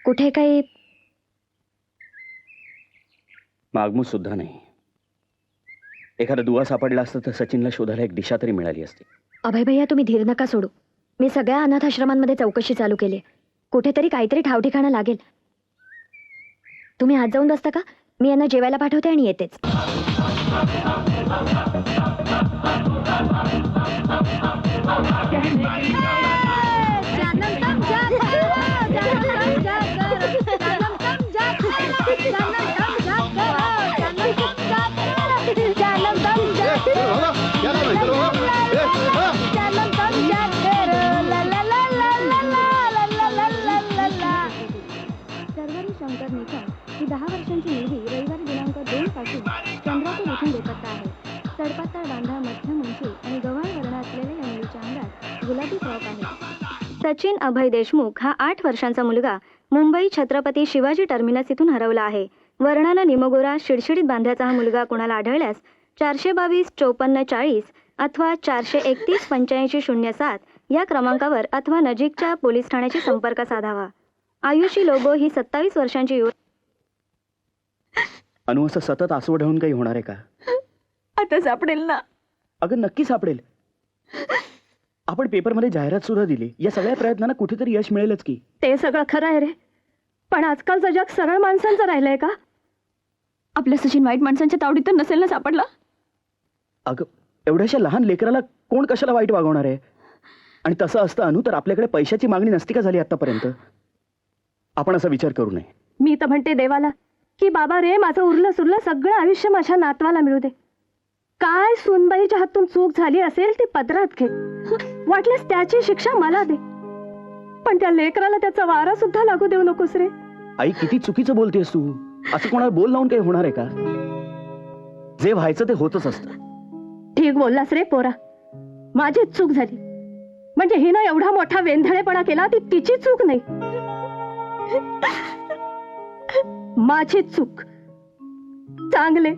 कुठे काही मागमूस सुद्धा नाही. एखादा दुवा सापडला असता तर सचिनला शोधायला एक दिशा तरी मिळाली असती. अभय भैया तुम्ही धीर नका सोडू. मी सगळ्या अनाथ आश्रमांमध्ये चौकशी चालू केली. कुठेतरी काहीतरी ठावठिकाणं लागेल. तुम्ही आज जाऊन बसता का? मी यांना जेवायला पाठवते आणि येतेच. सर्वरी शंकर निकम ही 10 वर्षांची मुलगी रविवारी दिनांक 2 पासून चंद्रापूर येथून बेपत्ता आहे. सडपातळ बांधा, मध्यम उंची आणि गव्हाळ वर्ण असलेल्या या मुलीच्या अंगात गुलाबी फ्रॉक आहे. सचिन अभय देशमुख हा 8 वर्षांचा मुलगा मुंबई छत्रपती शिवाजी टर्मिनस इथून हरवला आहे. वर्णाला निमगोरा शिडशिडीत बांध्याचा हा मुलगा कुणाला आढळल्यास 422 54 40 अथवा 431-8507 या क्रमांकावर अथवा नजीकच्या पोलीस ठाण्याशी संपर्क साधावा. आयुषी लोबो ही 27 वर्षांची अनु, असं सतत आसवड होऊन काही होणार आहे का? आता सापडेल ना. अगं नक्की सापडेल. आपण पेपरमध्ये जाहिरात सुद्धा दिली. या सगळ्या प्रयत्नांना कुठेतरी यश मिळेलच की. ते सगळं खरं आहे रे, पण आजकालचं जग सरळ माणसांचं राहिलंय का? आपल्या सचिन वाईट माणसांच्या तावडीत तर नसेल ना सापडला? अगं एवढ्याशा लहान लेकराला कोण कशाला वाईट वागवणार आहे? आणि तसं असतं अनु तर आपल्याकडे पैशाची मागणी नसती का झाली आतापर्यंत? आपण असा विचार करू नये. मी तर म्हणते देवाला की बाबा रे, माझं उरलं सुरलं सगळं आयुष्य माझ्या नातवाला मिळू दे. काय सुनबाईच्या हातून चूक झाली असेल ती पदरात घे, वाटल्यास त्याची शिक्षा मला दे, पण त्या लेकराला त्याचा वारा सुद्धा लागू देऊ नकोस रे. आई किती चुकीचं बोलतेस तू. असं कोणाला बोल लावून काही होणार आहे का? जे व्हायचं ते होतच असतं. ठीक बोललास रे पोरा, माझीच चूक झाली. म्हणजे हिनं एवढा मोठा वेंधळेपणा केला ती तिची चूक नाही, माझी चूक. चांगले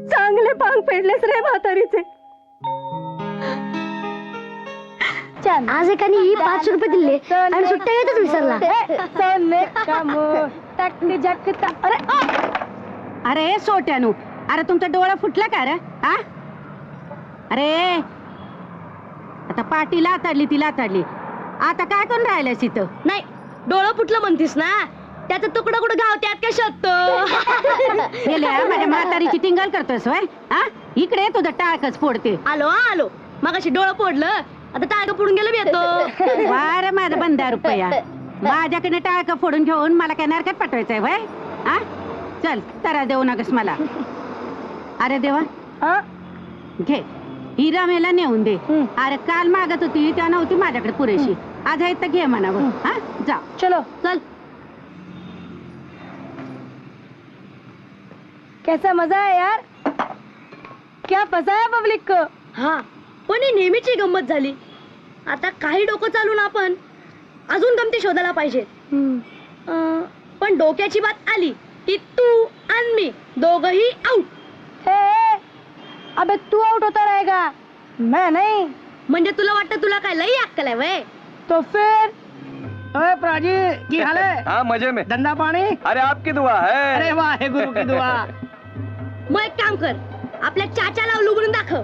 चांगले पांग फेडलेस रे म्हातारीचे. आज एकाने 5 रुपये दिले आणि सुट्ट्या येतच विसरला. अरे सोट्यानू, अरे तुमचा डोळा फुटला का रे? हा, अरे आता पाटी लाताडली ती लाताडली, आता काय करून राहिल्यास इथं? नाही, डोळं फुटलं म्हणतीस ना, त्याचा तुकडा कुठं गावत्यात का शोधतो? माझ्या म्हातारीची टिंगल करतोस वय? हा, इकडे तुझं टाळकच फोडते. आलो आलो, मगाशी डोळं फोडलं, आता टाळकं फोडून गेलं येतो. वार माझा बंदा रुपया, माझ्याकडे टाळकं फोडून घेऊन मला काय नरकात पाठवायचंय वय? हा, चल तरा देऊ नकस मला. अरे देवा, घे हिरा मेला नेऊन दे. अरे काल मागत होती त्या नव्हती माझ्याकडे पुरेशी, आज आहे तर घे म्हणावं. हा, जा चलो चल. कैसा मजा है यार, क्या फसाया पब्लिक को. हा, पण ही नेहमीची गंमत झाली. आता काही डोकं चालून आपण अजून गमती शोधायला पाहिजे. पण डोक्याची बात आली की तू आणि मी दोघही आउट. अबे तू आउट होता रहेगा, मैं नहीं. म्हणजे तुला वाटतं तुला काय लई अक्कल आहे वय? तो फिर अरे प्राजी की हाल है? हाँ मजे में. धंधा पाणी? अरे आपकी दुआ है. अरे वाह है गुरु की दुआ. मग एक काम कर, आपल्या चाचाला लुबडून दाखव.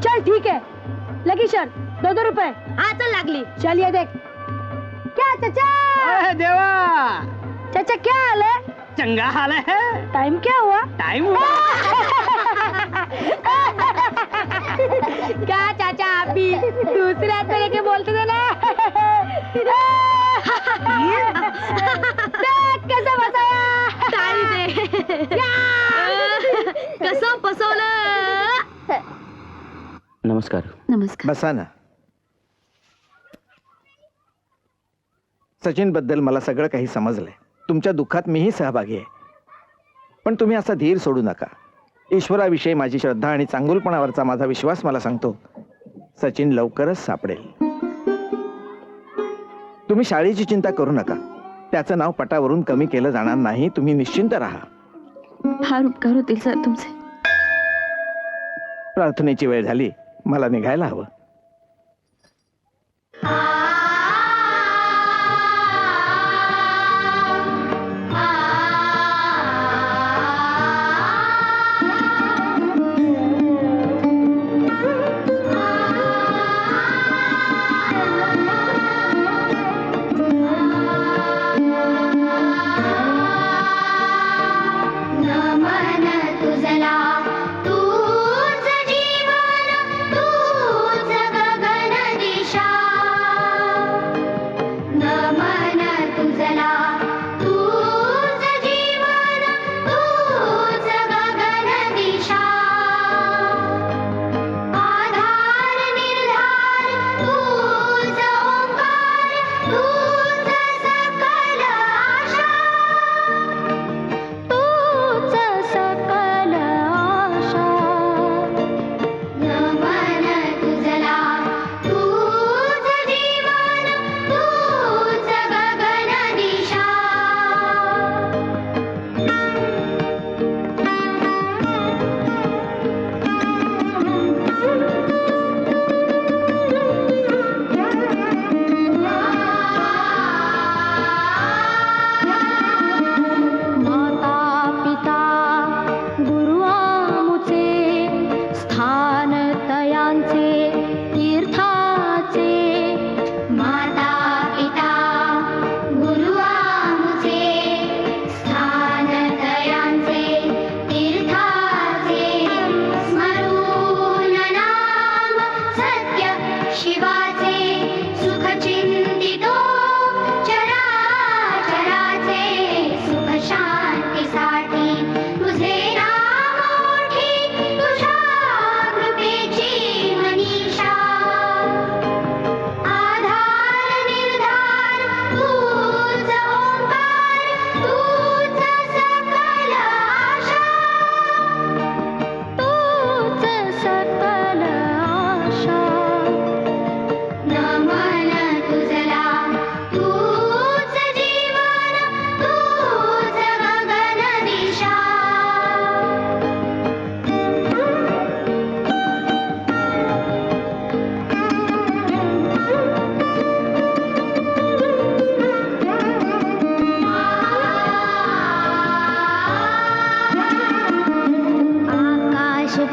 चल ठीक है, लगी शर्त 2 रुपए. हा चल लागली. चलिए देख. क्या चाचा? अरे देवा, चाचा क्या हाल है? चंगा हाल है. टाइम क्या हुआ? टाइम हुआ. क्या चाचा आप भी दूसरे हाथ में लेके बोलते थे ना. देख कैसा फसाया. ताली दे. कसं फसवलं. नमस्कार. नमस्कार. बसा ना. सचिन बद्दल मला सगळं काही समजलंय. तुमच्या दुःखात मीही सहभागी आहे, पण तुम्ही असा धीर सोडू नका. ईश्वराविषयी माझी श्रद्धा आणि चांगुलपणावरचा माझा विश्वास मला सांगतो सचिन लवकरच सापडेल. तुम्ही शाळेची चिंता करू नका, त्याचं नाव पटावरून कमी केलं जाणार नाही. तुम्ही निश्चिंत राहा. फार उपकार होतील सर तुमचे. प्रार्थनेची वेळ झाली, मला निघायला हवं. नमन तुझला, तूच जीवन, तूच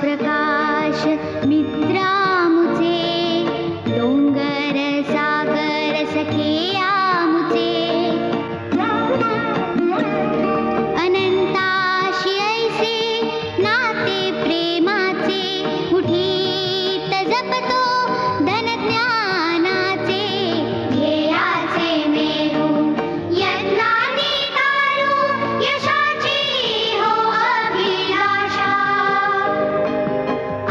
प्रकाश मित्रामुचे डोंगर सागर सखे आमुचे अनंताशी ऐसे नाते प्रेमाचे मुठीत जपतो धनज्ञानाचे ध्येयाचे मेरू यत्नाने तारू यशाची हो अभिलाषा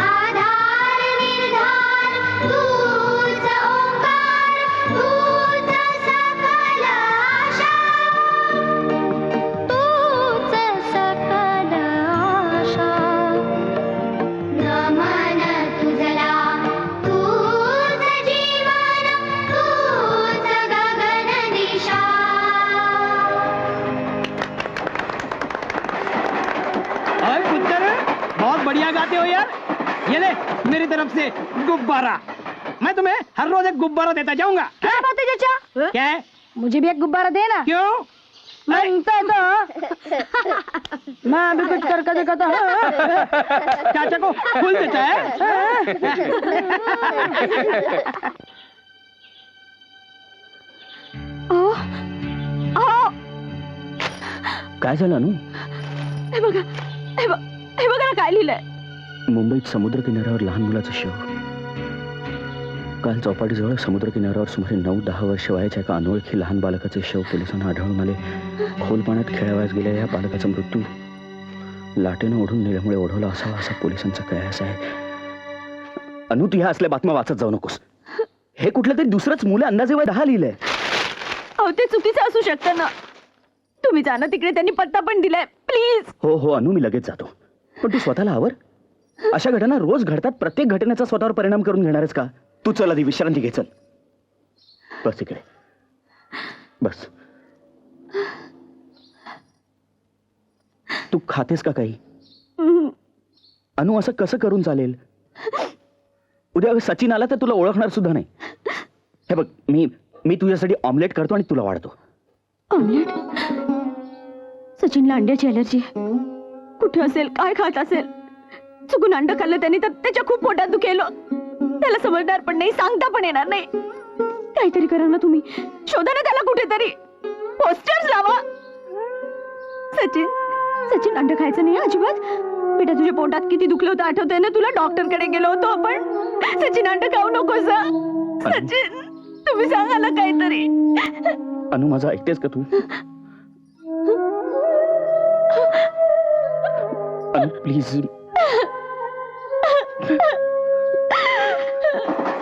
आधार निर्धार तूच ओंकार तूच सकल आशा तूच सकल आशा नमन तुझला तूच जीवन तूच गगन दिशा अरे पुत्र बहुत बढ़िया गाते हो यार। ये ले मेरी तरफ से गुब्बारा। मैं तुम्हें हर रोज एक गुब्बारा देता जाऊंगा। क्या बात है चाचा? क्या है? मुझे भी एक गुब्बारा देना। क्यों? मनता तो मैं अभी कुछ करके दिखाता हूँ। चाचा को फूल देता है। काय झालं अनु? हे बघा हे बघा ना काय लिहिलंय. मुंबईत समुद्र किनाऱ्यावर लहान मुलाचं शव. काल चौपाटीजवळ समुद्र किनाऱ्यावर सुमारे 9-10 वर्ष वयाच्या एका अनोळखी लहान बालकाचे शव पोलिसांना आढळून आले. खोल पाण्यात खेळावयास गेलेल्या या बालकाचा मृत्यू लाटेनं ओढून नेल्यामुळे ओढवला असावा असा पोलिसांचा कयास आहे. अनु, तू ह्या असल्या बातम्या वाचत जाऊ नकोस. हे कुठलं तरी दुसरंच मुलं अंदाजे वय 10 लिहिलंय. अहो ते चुकीचं असू शकतं ना. तुम्ही जा ना तिकडे, त्यांनी पत्ता पण दिलाय. प्लीज. हो अनु, मी लगेच जातो. पण तू स्वतःला आवर. अशा घटना रोज घडतात. प्रत्येक घटनेचा स्वतःवर परिणाम करून घेणारच का? तू चल आधी विश्रांती घे. चल बस इकडे बस. तू खातेस का काही? अनु, असं कसं करून चालेल? उद्या सचिन आला तर तुला ओळखणार सुद्धा नाही. हे बघ, मी तुझ्यासाठी ऑमलेट करतो आणि तुला वाढतो. ऑमलेट? सचिनला अंड्याची अलर्जी आहे. कुठे असेल, काय खात असेल? चुकून अंड खाल्लं त्यांनी तर त्याच्या खूप पोटात दुखेल. त्याला समजणार पण नाही, सांगता पण येणार नाही. काहीतरी करा ना तुम्ही. शोधा ना त्याला कुठेतरी. पोस्टर्स लावा. सचिन अंड खायचं नाही अजिबात. बेटा, तुझ्या पोटात किती दुखलं होतं आठवतंय ना तुला? डॉक्टरकडे गेलो होतो आपण. सचिन अंड खाऊ नकोस. सचिन, तुम्ही सांगा ना काहीतरी. अनु, माझं ऐकतेस का तू? अनु, प्लीज.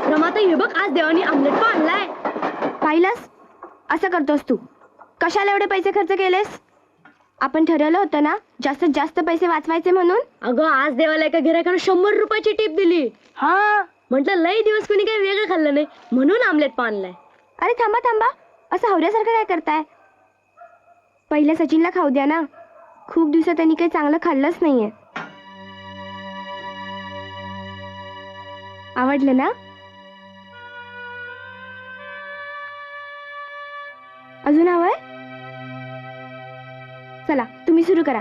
रमाता, हे बघ, आज देवानी आमलेट पण आणलाय. पाहिलंस? असं करतोस तू. कशाला एवढे पैसे खर्च केलेस? आपण ठरवलं होतं ना जास्तीत जास्त पैसे वाचवायचे म्हणून. अगं, आज देवाला एका गिरायकानं 100 रुपयाची टिप दिली. हा, म्हटलं लई दिवस कोणी काही वेगळं खाल्लं नाही म्हणून आमलेट पण आणलाय. अरे थांबा, असं हवऱ्यासारखं काय करताय? पहिल्या सचिनला खाऊ द्या ना. खूप दिवसात त्यांनी काही चांगलं खाल्लंच नाहीये. आवडलं ना? अजून हवंय? चला, तुम्ही सुरू करा.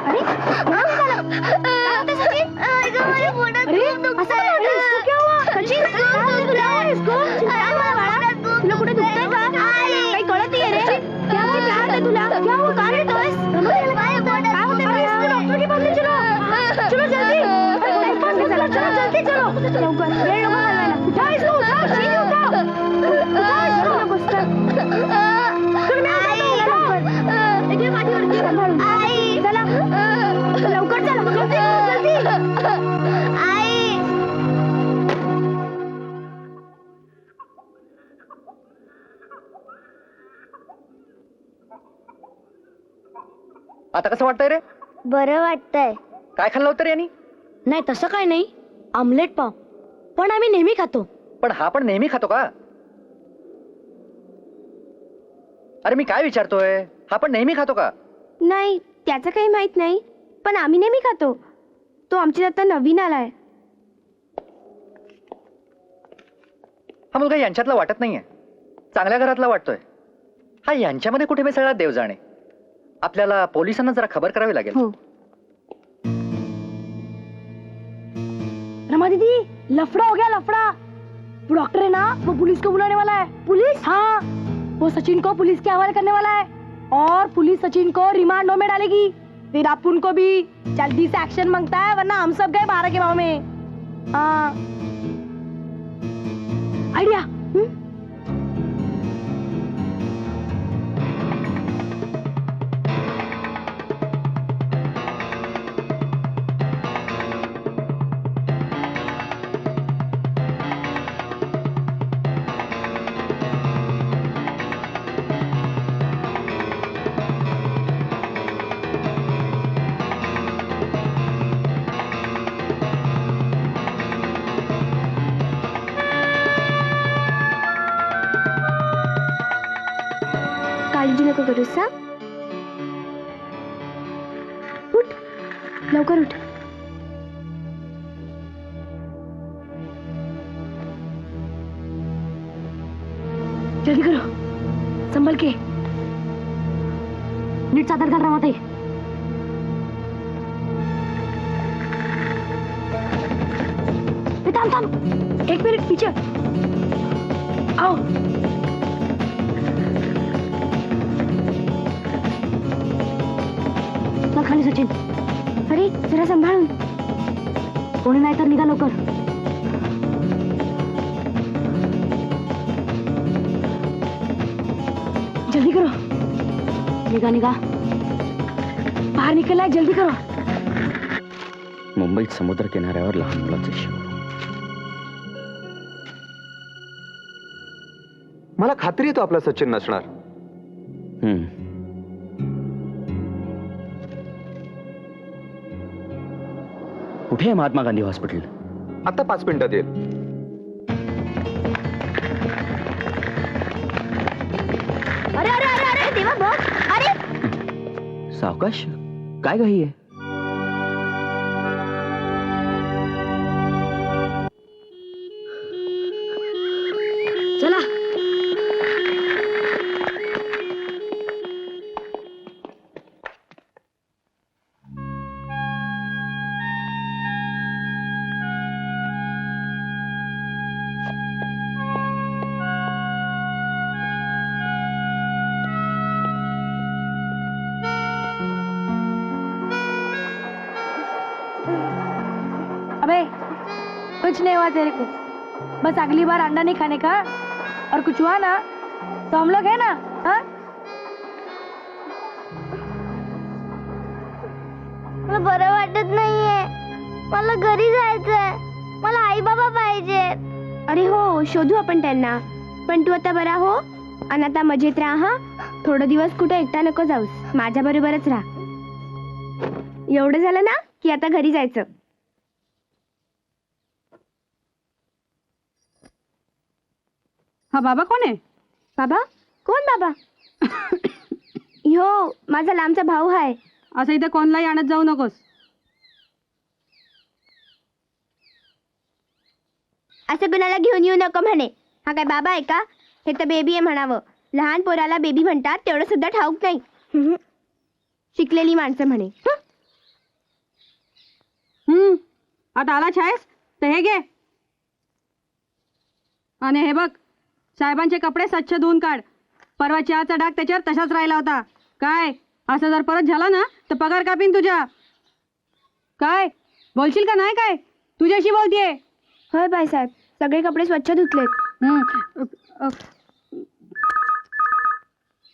अरे, तुला कुठे दुखतंय का? काही कळत नाहीये रे. क्या हुआ? क्या है तुला? क्या हुआ? का रडतोयस? काय होतंय बाळा? डॉक्टर के पास ले चलो. चलो जल्दी. चलो जल्दी चलो. लवकर. वेळ नको घालवायला. उठा इसको, उठा. शीत उठा. उठा इसको. नको बसता. चल, मी उठवतो. लवकर. एक माठीवरती सांभाळून. चला. लवकर चला. जल्दी. आता कसं वाटतंय रे? बरं वाटतंय. काय खाल्लं होतं रे यांनी? नाही, तसं काय नाही. आमलेट पाव पण आम्ही नेहमी खातो. पण हा पण नेहमी खातो का? अरे मी काय विचारतोय, हा पण नेहमी खातो का? नाही, त्याचं काही माहित नाही, पण आम्ही नेहमी खातो. तो आमच्यात आता नवीन आलाय. हा मुलगा यांच्यातला वाटत नाहीये. चांगल्या घरातला वाटतोय. हा यांच्यामध्ये कुठे मिसळला देव जाणे. आपल्याला पोलिसांना जरा खबर करावी लागेल. हो. रमा दीदी, लफड़ा हो गया लफड़ा. वो डॉक्टर है ना, वो पुलिस को बुलाने वाला है. पुलिस? हाँ, वो सचिन को पुलिस के हवाले करने वाला है और पुलिस सचिन को रिमांड में डालेगी. फिर अपन को भी जल्दी से एक्शन मांगता है, वरना हम सब गए 12 के भाव में. हाँ, आइडिया. काळजी नको करूस सा. उठ, लवकर उठ. जल्दी करो, संभल के. नीट चादर घाल रमाताई. थांब थांब, 1 मिनिट पीछे आओ. चल खाली सचिन. अरे जरा सांभाळून. कोणी नाही तर निघा लवकर. जल्दी करो. निघा निघा, बाहेर निघालाय, जल्दी करो. मुंबईत समुद्र किनाऱ्यावर लहान मुलाचे शव. मला खात्री आहे तो आपला सचिन नसणार. कुठे आहे महात्मा गांधी हॉस्पिटल? आता 5 मिनिटात येईल. अरे अरे अरे अरे देवा बघ. अरे सावकाश, काय घाई आहे? चला. अबे कुछ नहीं हुआ तेरे को, बस अगली बार अंडा नहीं खाने का. और कुछ हुआ ना तो हम लोग है ना. हाँ, मला बरं वाटत नाहीये. मला घरी जायचंय. मला आई बाबा पाहिजे. अरे हो, शोधू आपण त्यांना. पण तू आता बरा हो आणि आता मजेत राहा. हा, थोडे दिवस कुठे एकटा नको जाऊस, माझ्या बरोबरच राहा. एवढं झालं ना की आता घरी जायचं. हा बाबा कोण आहे? बाबा? कोण बाबा? हो, माझा लांबचा भाऊ आहे. असं इथे कोणलाही आणत जाऊ नकोस. असं कुणाला घेऊन येऊ नको म्हणे. हा काय बाबा आहे का? हे तर बेबी आहे म्हणावं. लहान पोराला बेबी म्हणतात तेवढं सुद्धा ठाऊक नाही. शिकलेली माणसं म्हणे. आता आलाच आहेस तर हे घे. आणि हे बघ, साहेबांचे कपडे स्वच्छ धुवून काढ. परवा चहाचा डाग त्याच्यावर तसाच राहिला होता. काय असं जर परत झाला ना तर पगार कापीन तुझ्या. काय बोलशील का नाही? काय तुझ्याशी बोलतीये? होय बाईसाहेब, सगळे कपडे स्वच्छ धुतलेत.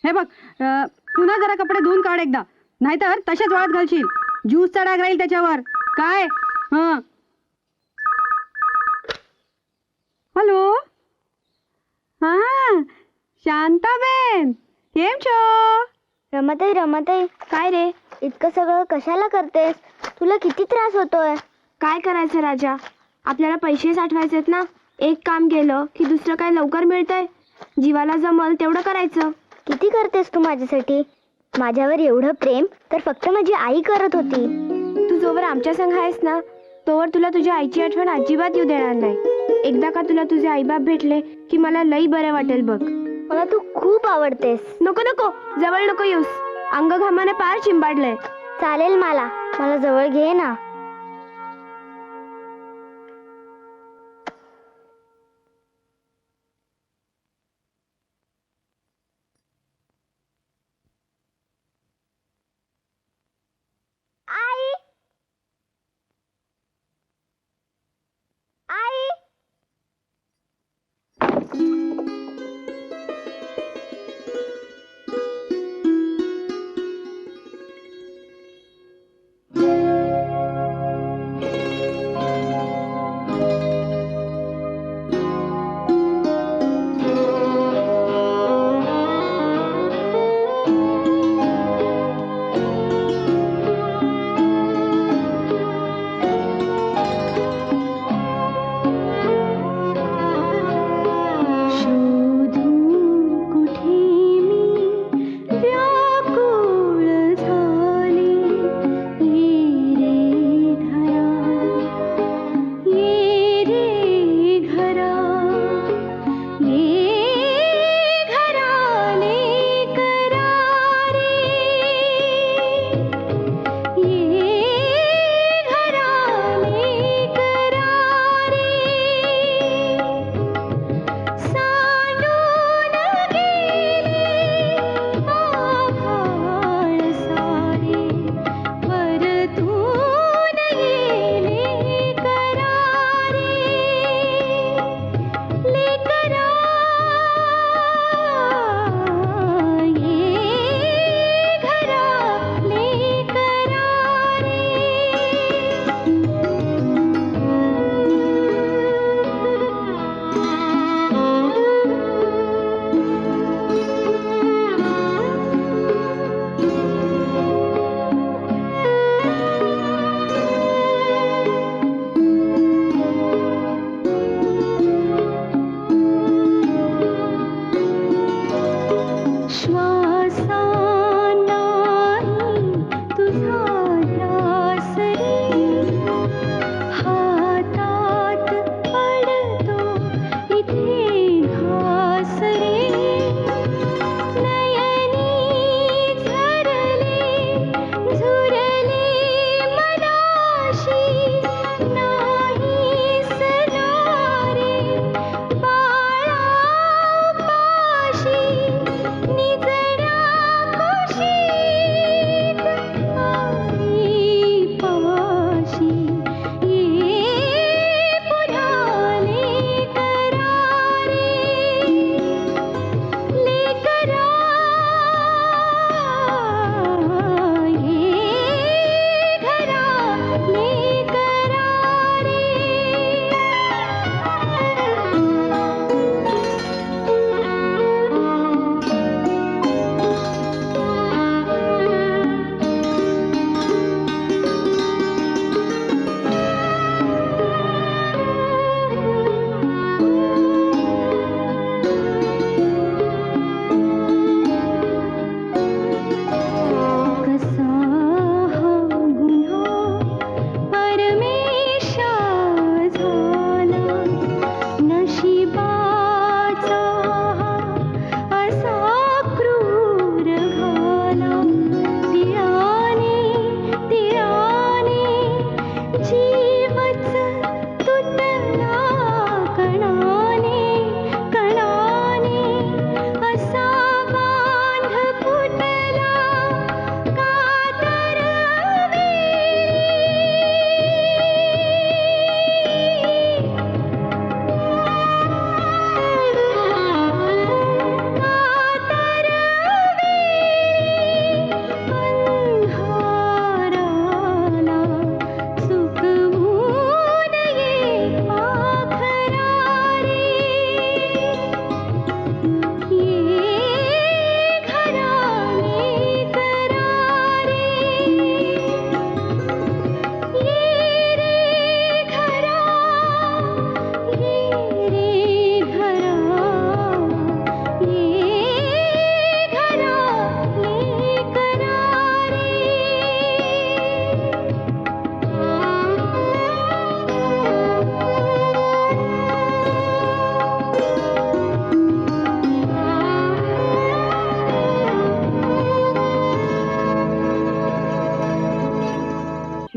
हे बघ, पुन्हा जरा कपडे धुवून काढ एकदा, नाहीतर तसेच वाळत घालशील. ज्यूसचा डाग राहील त्याच्यावर. काय? हॅलो, हा शांताबेन, केम छो? रमाताई, रमाताई, काय रे? इतकं सगळं कशाला करतेस? तुला किती त्रास होतोय? काय करायचं राजा, आपल्याला पैसे साठवायचेत ना. एक काम केलं की दुसरं काय लवकर मिळतंय. जीवाला जमल तेवढं करायचं. किती करतेस तू माझ्यासाठी? माझ्यावर एवढं प्रेम तर फक्त माझी आई करत होती. तू जोवर आमच्या संग आहेस ना, तोवर तुला तुझ्या आईची आठवण अजिबात येऊ देणार नाही. एकदा का तुला तुझे आईबाप भेटले की मला लई बरं वाटेल बघ. मला तू खूप आवडतेस. नको नको, जवळ नको येऊस. अंग घामाने पार चिंबाडलंय. चालेल मला जवळ घे ना. आई आई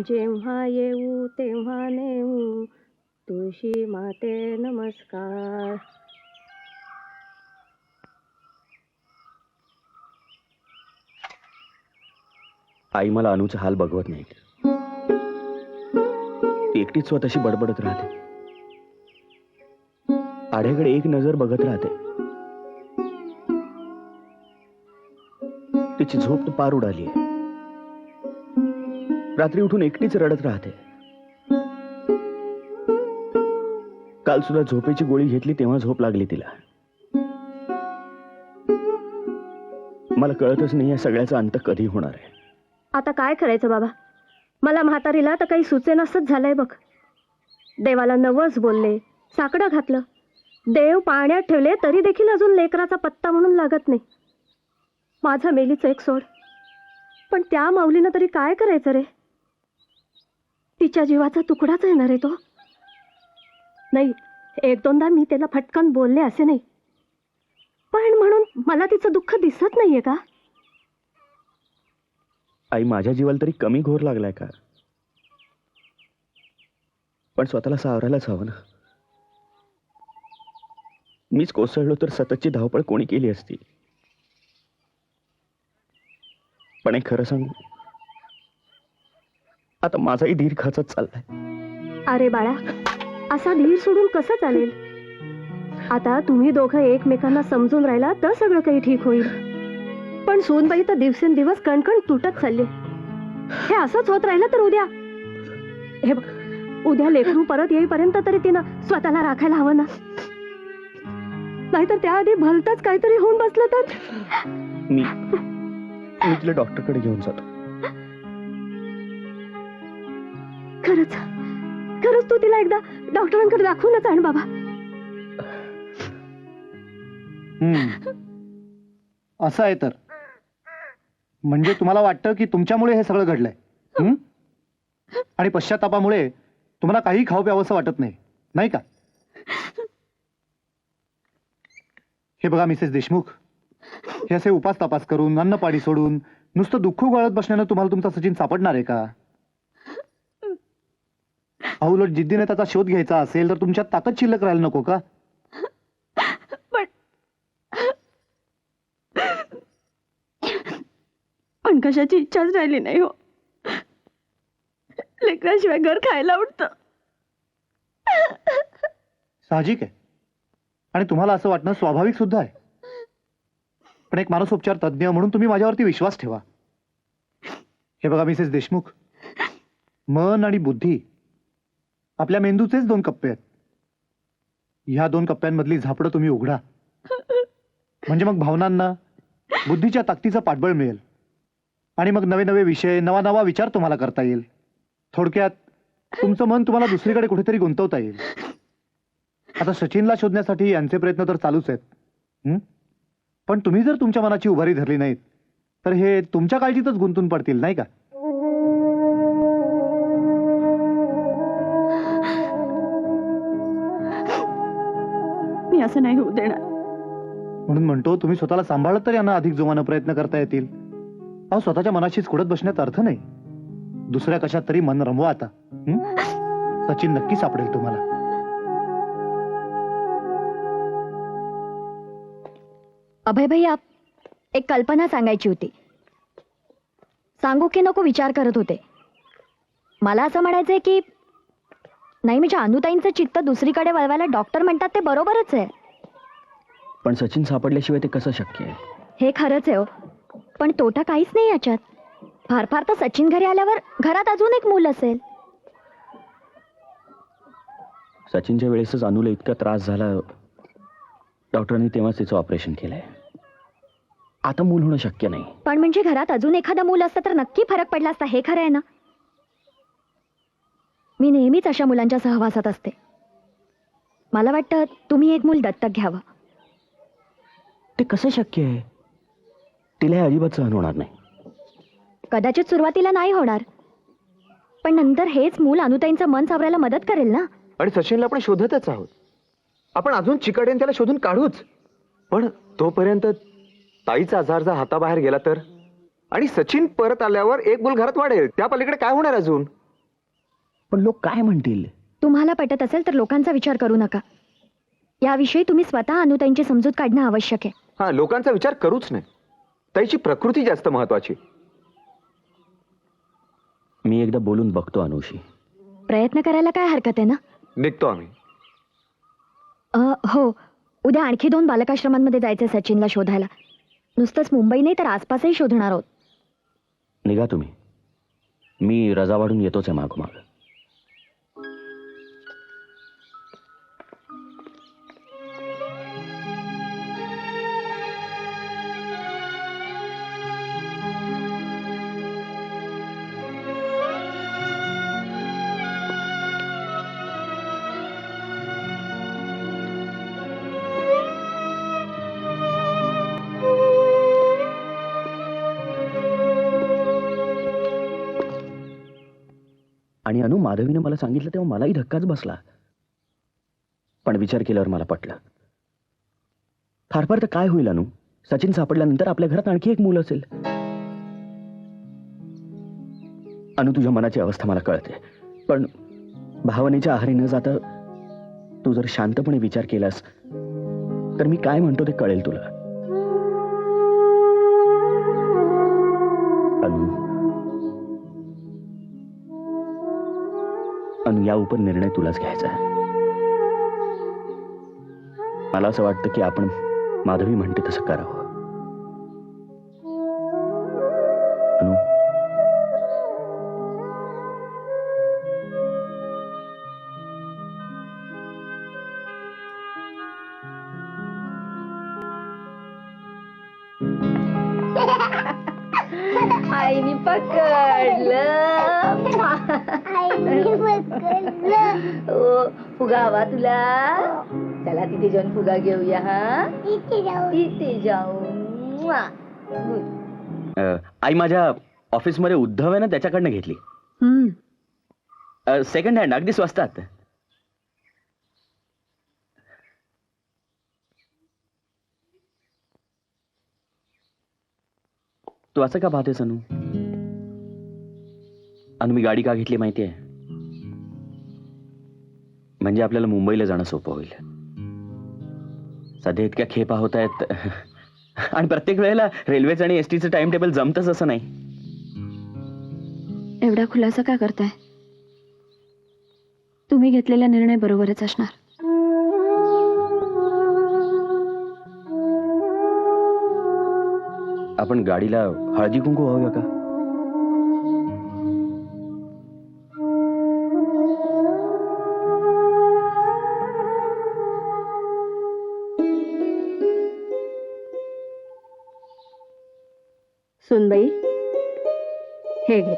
जेव्हा येऊ तेव्हा नेऊ तुळशी माते नमस्कार. आई मला अनुचा हाल बघवत नाही. ती एकटीच स्वतःशी बडबडत राहते. आढ्याकडे एक नजर बघत राहते. तिची झोप तर पार उडाली. रात्री उठून एकटीच रडत राहते. काल सुद्धा झोपेची गोळी घेतली तेव्हा झोप लागली तिला. मला कळतच नाही या सगळ्याचा अंत कधी होणार आहे. आता काय करायचं बाबा, मला म्हातारीला तर काही सुचेनासच झालंय बघ. देवाला नवस बोलले, साकडं घातलं, देव पाण्यात ठेवले, तरी देखील अजून लेकराचा पत्ता म्हणून लागत नाही. माझं मेलीच एक सोड, पण त्या माऊलीनं तरी काय करायचं रे. तिच्या जीवाचा तुकडाच येणार आहे तो. नाही, एक दोनदा मी त्याला फटकन बोलले असे नाही, पण म्हणून मला तिचं दुःख दिसत नाहीये का. आई, माझ्या जीवाला तरी कमी घोर लागलाय का. पण स्वतःला सावरायलाच हवं ना. मीच कोसळलो तर सततची धावपळ कोणी केली असती. पण एक खरं सांगू, आता माझाही धीर खचत चाललाय. अरे बाळा, असा धीर सोडून कसं चालेल. आता तुम्ही दोघं एकमेकांना समजून राहिला तर सगळं काही ठीक होईल. पण सूनबाई तर दिवसेंदिवस कणकण तुटत चालली. हे असंच होत राहिलं तर उद्या, हे बघ, उद्या लेकरू परत येईपर्यंत तरी तिनं स्वतःला राखायला हवं ना. नाहीतर त्याआधी भलतंच काहीतरी होऊन बसलं तर. मी तिला डॉक्टरकडे घेऊन जातो. खरंच खरंच तू तिला एकदा डॉक्टरांकडे दाखवूनच आण बाबा. असं आहे तर म्हणजे तुम्हाला वाटतं की तुमच्यामुळे हे सगळं घडलंय, आणि पश्चातापामुळे तुम्हाला काही खाऊ प्यावंसं वाटत नाही, नाही का. हे बघा मिसेस देशमुख, हे असे उपास तपास करून, अन्न पाणी सोडून नुसतं दुःख गळत बसण्यानं तुम्हाला तुमचा सचिन सापडणार आहे का. अहो, उलट जिद्दीने त्याचा शोध घ्यायचा असेल तर तुमच्यात ताकद शिल्लक राहायला नको का. पण कशाची इच्छाच राहिली नाही हो. लेकराशिवाय घर खायला उठतं. साहजिक आहे, आणि तुम्हाला असं वाटणं स्वाभाविक सुद्धा आहे. पण एक मानसोपचार तज्ज्ञ म्हणून तुम्ही माझ्यावरती विश्वास ठेवा. हे बघा मिसेस देशमुख, मन आणि बुद्धी आपल्या मेंदूचेच 2 कप्पे आहेत. ह्या 2 कप्प्यांमधली झापडं तुम्ही उघडा, म्हणजे मग भावनांना, बुद्धीच्या ताकदीचं पाठबळ मिळेल, आणि मग नवे नवे विषय, नवा नवा विचार तुम्हाला करता येईल. थोडक्यात तुमचं मन तुम्हाला दुसरीकडे कुठेतरी गुंतवता येईल. आता सचिनला शोधण्यासाठी यांचे प्रयत्न तर चालूच आहेत, पण तुम्ही जर तुमच्या मनाची उभारी धरली नाहीत तर हे तुमच्या काळजीतच गुंतून पडतील, नाही का. मी असं नाही होऊ देणार. म्हणून म्हणतो, तुम्ही स्वतःला सांभाळत तर यांना अधिक जोमानं प्रयत्न करता येतील. अहो, स्वतःच्या मनाशीच कुडत बसण्यात अर्थ नाही. दुसऱ्या कशात तरी मन रमवा आता. सचिन नक्की सापडेल तुम्हाला. अभय भैया, एक कल्पना सांगायची होती. सांगू की नको विचार करत होते. मला असं म्हणायचंय की नाही, म्हणजे अनुताईंचं चित्त दुसरीकडे वळवायला डॉक्टर म्हणतात ते बरोबरच आहे. पण सचिन सापडल्याशिवाय ते कसं शक्य आहे. हे खरंच आहे हो, पण तोटा काहीच नाही याच्यात. फार फार तर सचिन घरी आल्यावर घरात अजून एक मूल असेल. सचिनच्या वेळेसच अनुला इतका त्रास झाला, डॉक्टरांनी तेव्हाच तिचं ऑपरेशन केलंय. आता मूल होणं शक्य नाही. पण म्हणजे घरात अजून एखादा मूल असतं तर नक्की फरक पडला असता, हे खरं आहे ना. मी नेहमीच अशा मुलांच्या सहवासात असते. मला वाटतं तुम्ही एक मूल दत्तक घ्यावं. ते कसं शक्य आहे. तिला हे अजिबात सहन होणार नाही. कदाचित सुरुवातीला नाही होणार, पण नंतर हेच मूल अनुताईंचं मन सावरायला मदत करेल ना. आणि सचिनला आपण शोधतच आहोत. आपण अजून चिकाटीने त्याला शोधून काढूच. पण तोपर्यंत ताईचा आजार जर हाताबाहेर गेला तर, आणि सचिन परत आल्यावर एक मूल घरात वाढेल, त्या पलीकडे काय होणार अजून. पण लोक काय म्हणतील? तुम्हाला पटत असेल तर लोकांचा विचार करू नका. याविषयी तुम्ही स्वतः अनुताईंची समजूत काढणं आवश्यक आहे. हा, लोकांचा विचार करूच नाही. ताईची प्रकृती जास्त महत्वाची. मी एकदा बोलून बघतो अनुशी. प्रयत्न करायला काय हरकत आहे ना? निघतो आम्ही. हो, उद्या आणखी 2 बालकाश्रमांमध्ये जायचं सचिनला शोधायला. नुसतंच मुंबई नाही तर आसपासही शोधणार आहोत. निघा तुम्ही, मी रजा वाढून येतोच आहे मागोमाग. आणि अनु, माधवीने मला सांगितलं तेव्हा मलाही धक्काच बसला, पण विचार केल्यावर मला पटलं. फार फार तर काय होईल अनु, सचिन सापडल्यानंतर आपल्या घरात आणखी एक मूल असेल. अनु, तुझ्या मनाची अवस्था मला कळते, पण भावनेच्या आहारी न जाता तू जर शांतपणे विचार केलास तर मी काय म्हणतो ते कळेल तुला. अनु, या उपर निर्णय तुलाच घ्यायचा आहे. मला असं वाटतं की आपण माधवी म्हणते तसं करावं. अनु, आईने पकडलं. ओ, फुगा हवा तुला? चला तिथे जाऊन फुगा घेऊया. हा, तिथे जाऊन. आई माझ्या ऑफिसमध्ये उद्धव आहे ना, त्याच्याकडनं घेतली. सेकंड हँड, अगदी स्वस्तात. तू असं का पाहतेस अनु? अनु, मी गाडी का घेतली माहितीये? म्हणजे आपल्याला मुंबईला जाणं सोपं होईल. सध्या इतक्या खेपा होत आहेत आणि प्रत्येक वेळेला रेल्वेचं आणि एसटीचं टाइम टेबल जमतच असं नाही. एवढा खुलासा का करताय? तुम्ही घेतलेला निर्णय बरोबरच असणार. आपण गाडीला हळदी कुंकू वाहूया का? सुनबाई, हे घे.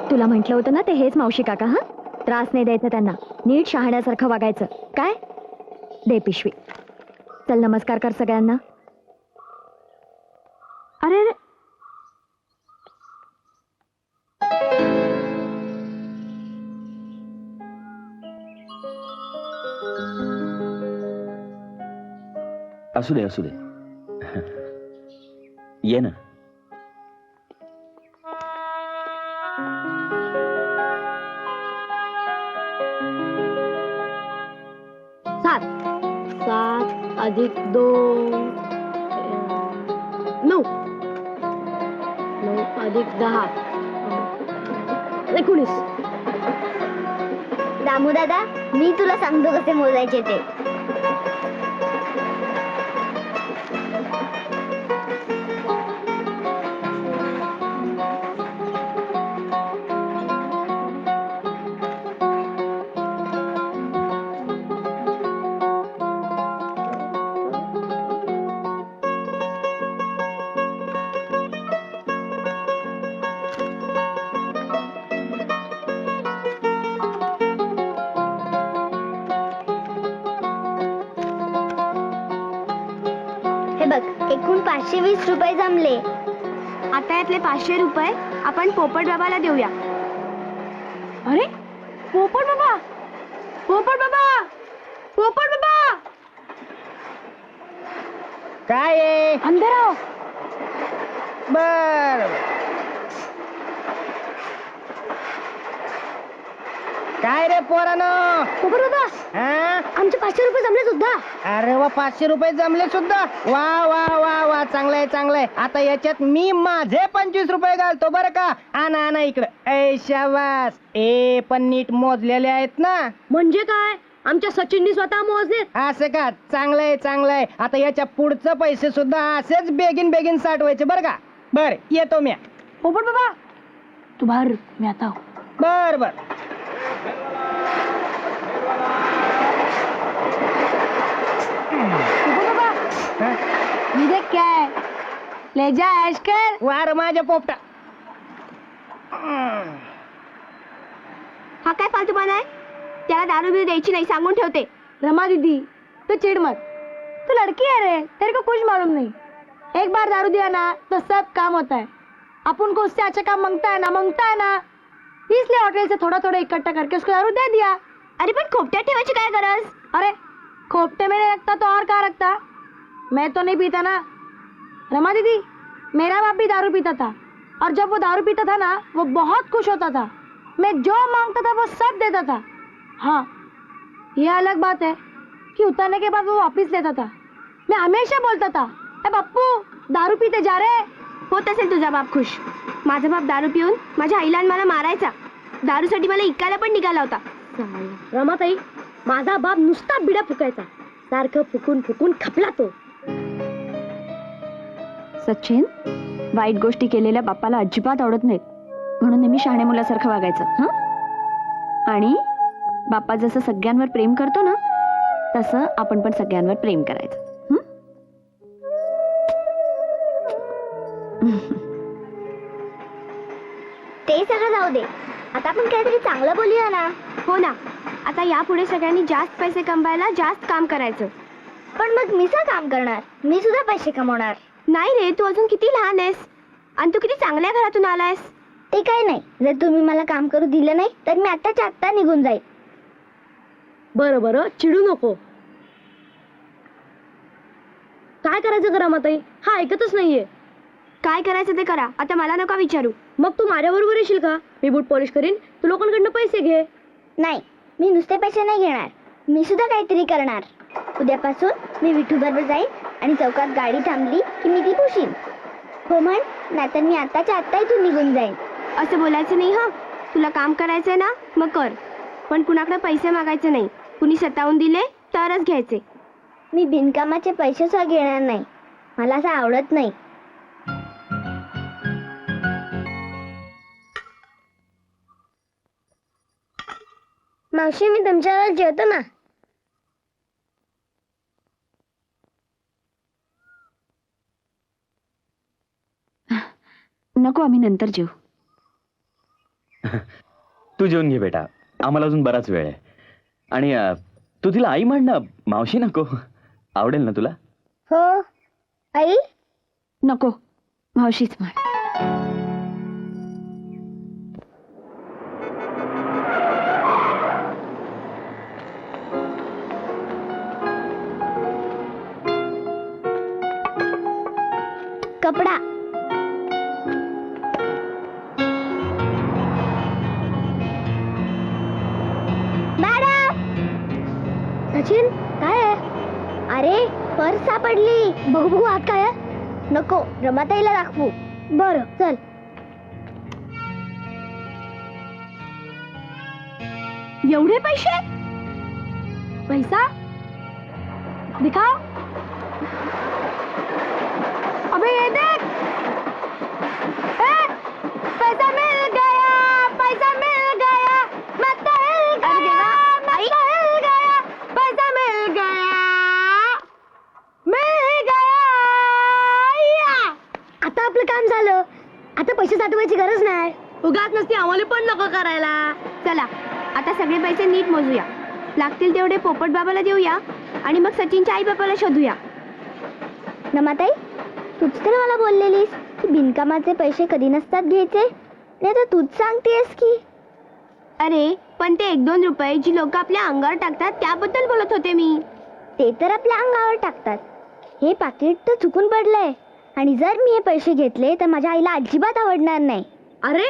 तुला म्हटलं होतं ना ते हेच मावशी काका. हा, त्रास नाही द्यायचा त्यांना, नीट शहाण्यासारखं वागायचं. काय दे पिशवी. चल, नमस्कार कर सगळ्यांना. अरे अरे, असू दे असू दे, ये ना. सात 7 + 2 9 9 + 10 19. दामू दादा, मी तुला सांगतो कसे मोजायचे ते. एकूण 520 रुपये जमले. आता यातले 500 रुपये आपण पोपट बाबाला देऊया. अरे पोपट बाबा, पोपट बाबा, पोपट बाबा, काय आहे? अंदर आओ. बर काय रे पोरानं? पोपट बाबा, हा? आमचे 500 रुपये जमले सुद्धा. अरे वा 500 रुपये जमले सुद्धा. वा वा वा वा चांगलंय चांगलंय. आता याच्यात मी माझे 25 रुपये घालतो बरं का. आणा आणा इकडं. ऐ शाबास. पण नीट मोजलेले आहेत ना? म्हणजे काय? आमच्या सचिननी स्वतः मोजले. असं का? चांगलंय चांगलंय. आता याच्या पुढचं पैसे सुद्धा असेच बेगीन बेगीन साठवायचे बरं का. बर येतो मी. पोपट बाबा तू बाहेर, मी आता आहो. बर बर. पोपट बाबा, हा? ये देख क्या है, ले जा ऐश कर. वार माझ्या पोपटा. हा काय फालतूपणा आहे? त्याला दारू बिरू द्यायची नाही, सांगून ठेवते. रमा दीदी तो चिढ़ मत, तू लड़की है रे, तेरे को कुछ मालूम नहीं. एक बार दारू दिया ना तो सब काम होता है. अपन को उससे अच्छा काम मांगता है ना, इसलिए होटल से थोड़ा थोड़ा इकट्ठा करके उसको दारू दे दिया. अरे पण खोपट्यात ठेवायची काय गरज? अरे खोपटे में नहीं रखता तो और कहाँ रखता? मैं तो नहीं पीता ना. रमा दीदी मेरा बाप भी दारू पीता था, और जब वो दारू पीता था ना वो बहुत खुश होता था. मैं जो मांगता था वो सब देता था. हाँ ये अलग बात है कि उतरने के बाद वो वापस लेता था. मैं हमेशा बोलता था, ए पप्पू दारू पीते जा रहे. होत असेल तुझा बाप खुश. माझा बाप दारू पिऊन माझ्या आईला आणि मला मारायचा. दारूसाठी मला इकायला पण निघाला होता. रमाताई माझा बाप नुसता बिडा फुकायचा, सारखं फुकून फुकून खपला तो. सचिन, वाईट गोष्टी केलेल्या बापाला अजिबात आवडत नाहीत, म्हणून नेहमी शहाण्या मुलासारखं वागायचं. हं? आणि बापा जसं सगळ्यांवर प्रेम करतो ना, तसं आपण पण सगळ्यांवर प्रेम करायचं. हं? ते सगळं जाऊ दे. आता आपण काहीतरी चांगलं बोलूया ना. हो ना. आता यापुढे सगळ्यांनी जास्त पैसे कमवायला जास्त काम करायचं. पण मग मी सुद्धा काम करणार, मी सुद्धा पैसे कमवणार. नाही रे, तू अजून किती लहान आहेस आणि तू किती चांगल्या घरातून आलायस. ते काही नाही, जर तुम्ही मला काम करू दिलं नाही तर मी आत्ताच्या आत्ता निघून जाईल. बरं बरं चिडू नको. काय करायचं करा रमाताई, हा ऐकतच नाहीये. काय करायचं ते करा, आता मला नका विचारू. मग तू माझ्या बरोबर येशील का? मी बूट पॉलिश करीन, तू लोकांकडनं पैसे घे. नाही, मी नुसते पैसे नाही घेणार, मी सुद्धा काहीतरी करणार. उद्यापासून मी विठूबरोबर जाईन आणि चौकात गाडी थांबली की मी ती पुशीन. हो म्हण, नाहीतर मी आत्ताच्या आत्ता इथून निघून जाईन. असं बोलायचं नाही. हं, तुला काम करायचंय ना, मग कर, पण कुणाकडे पैसे मागायचे नाही. कुणी स्वतःहून दिले तरच घ्यायचे. मी बिनकामाचे पैसे सुद्धा घेणार नाही, मला असं आवडत नाही. मावशी, मी तुमच्यावर जेवतो ना. नको, आम्ही नंतर जेऊ. तू जेवून घे बेटा, आम्हाला अजून बराच वेळ आहे. आणि तू तिला आई म्हण ना, मावशी नको. आवडेल ना तुला? हो आई. नको, मावशीच म्हण. कपडा. सचिन काय आहे? अरे पर्स सापडली. बघू बघू आत काय आहे. नको, रमाताईला दाखवू. बरं चल. एवढे पैसे? पैसा दिखाओ. अबे ये देख, पैसा मिल गया, पैसा मिल गया, मैं तो हिल गया, मैं तो हिल गया, पैसा मिल गया, मिल गया. आता आपलं काम झालं, आता पैसे साठवायची गरज नाही. उगाच नसती आम्हाला पण नको करायला. चला, आता सगळे पैसे नीट मोजूया. लागतील तेवढे पोपट बाबाला देऊया आणि मग सचिनच्या आई बाबाला शोधूया. रमाताई, तूच तर मला बोललेलीस की बिनकामाचे पैसे कधी नसतात घ्यायचे आणि आता तूच सांगतेस की. अरे पण ते 1-2 रुपये जी लोक आपल्या अंगावर टाकतात त्याबद्दल बोलत होते मी. ते तर आपल्या अंगावर टाकतात. हे पाकिट तर चुकून पडलंय आणि जर मी हे पैसे घेतले तर माझ्या आईला अजिबात आवडणार नाही. अरे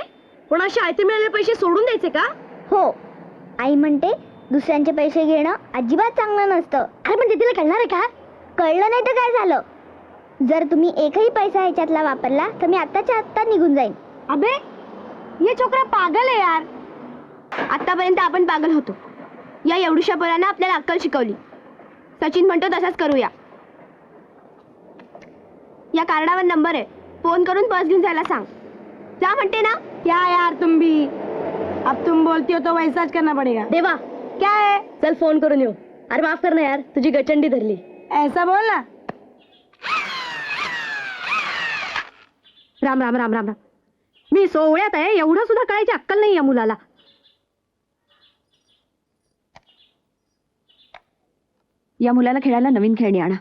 पण असे आयते मिळालेले पैसे सोडून द्यायचे का? हो, आई म्हणते दुसऱ्यांचे पैसे घेणं अजिबात चांगलं नसतं. अरे पण ते तिला कळणार आहे का? कळलं नाही तर काय झालं? जर तुम्ही एकही पैसा ह्याच्यातला वापरला तर मी आत्ताच्या आत्ता निघून जाईन. अबे ये छोकरा पागल आहे यार. आतापर्यंत आपण पागल होतो. या एवढ्याशा पोरांना आपल्याला अक्कल शिकवली. सचिन म्हणतो तसाच करूया. या कार्डावर नंबर आहे, फोन करून पर्स घेऊन जायला सांग. जा म्हणते ना. क्या यार तुम भी, अब तुम बोलती हो तो वैसा करना पड़ेगा. देवा क्या है? चल फोन करून येऊ. अरे माफ कर ना यार, तुझी गचंडी धरली. ऐसा बोल ना. राम राम राम राम राम. मी सोहळ्यात आहे, एवढं सुद्धा कळायची अक्कल नाही या मुलाला. या मुलाला खेळायला नवीन खेळणी आणा.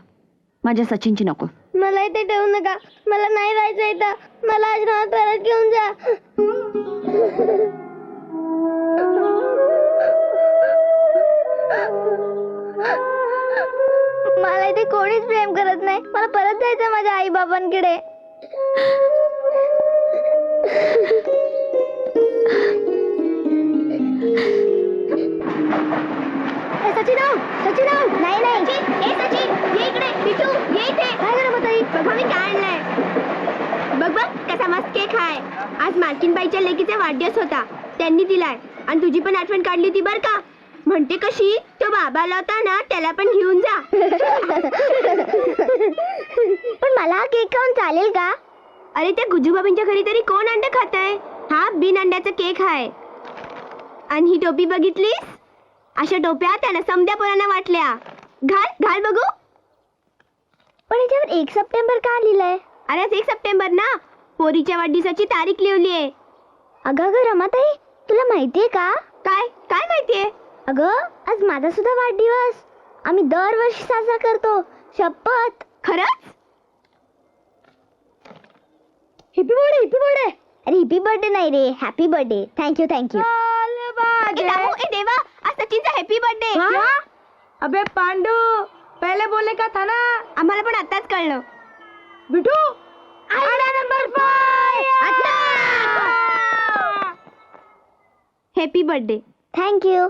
माझ्या सचिनची नको. मला इथे ठेवू नका. मला नाही राहायचं इथं. मला आश्रमात परत घेऊन जा. मला इथे कोणीच प्रेम करत नाही. मला परत जायचं माझ्या आई बाबांकडे. सचिन नाही नाही. सचिन ये इकडे. बिटू ये इथे. काय करा मग ताई? बघा मी काय आणलंय. बघ बघ कसा मस्त केक आहे. आज मालकीनबाईच्या लेकीचा वाढदिवस होता, त्यांनी दिलाय. आणि तुझी पण आठवण काढली होती बर का. म्हणते कशी तो बाबा आला होता ना, त्याला पण घेऊन जा. पण मला हा केक खाऊन चालेल का? अरे त्या गुजूबाबांच्या घरी तरी कोण अंड खात आहे. हा बिन अंड्याचा केक आहे. आणि ही टोपी बघितलीस? अशा टोप्या त्याला समद्या पोरांना वाटल्या. घाल घाल बघू. पण याच्यावर 1 सप्टेंबर का लिहिलंय? अरे आज 1 सप्टेंबर ना, पोरीच्या वाढदिवसाची तारीख लिहिली आहे. अगं रमाताई, तुला माहितीये का? काय काय माहितीये? अगं आज माझा सुद्धा वाढदिवस. आम्ही दरवर्षी साजरा करतो. शपथ. खरंच? Hippy birthday hippy birthday. अरे हॅपी बर्थडे नाही रे, हॅपी बर्थडे. Thank you thank you. ए देवा, आज सचिनचा हॅपी बर्थडे. अबे पांडू, पहले बोलने का था ना. आम्हाला पण आताच कळलं. बिटू नंबर 5. Happy birthday. थँक्यू.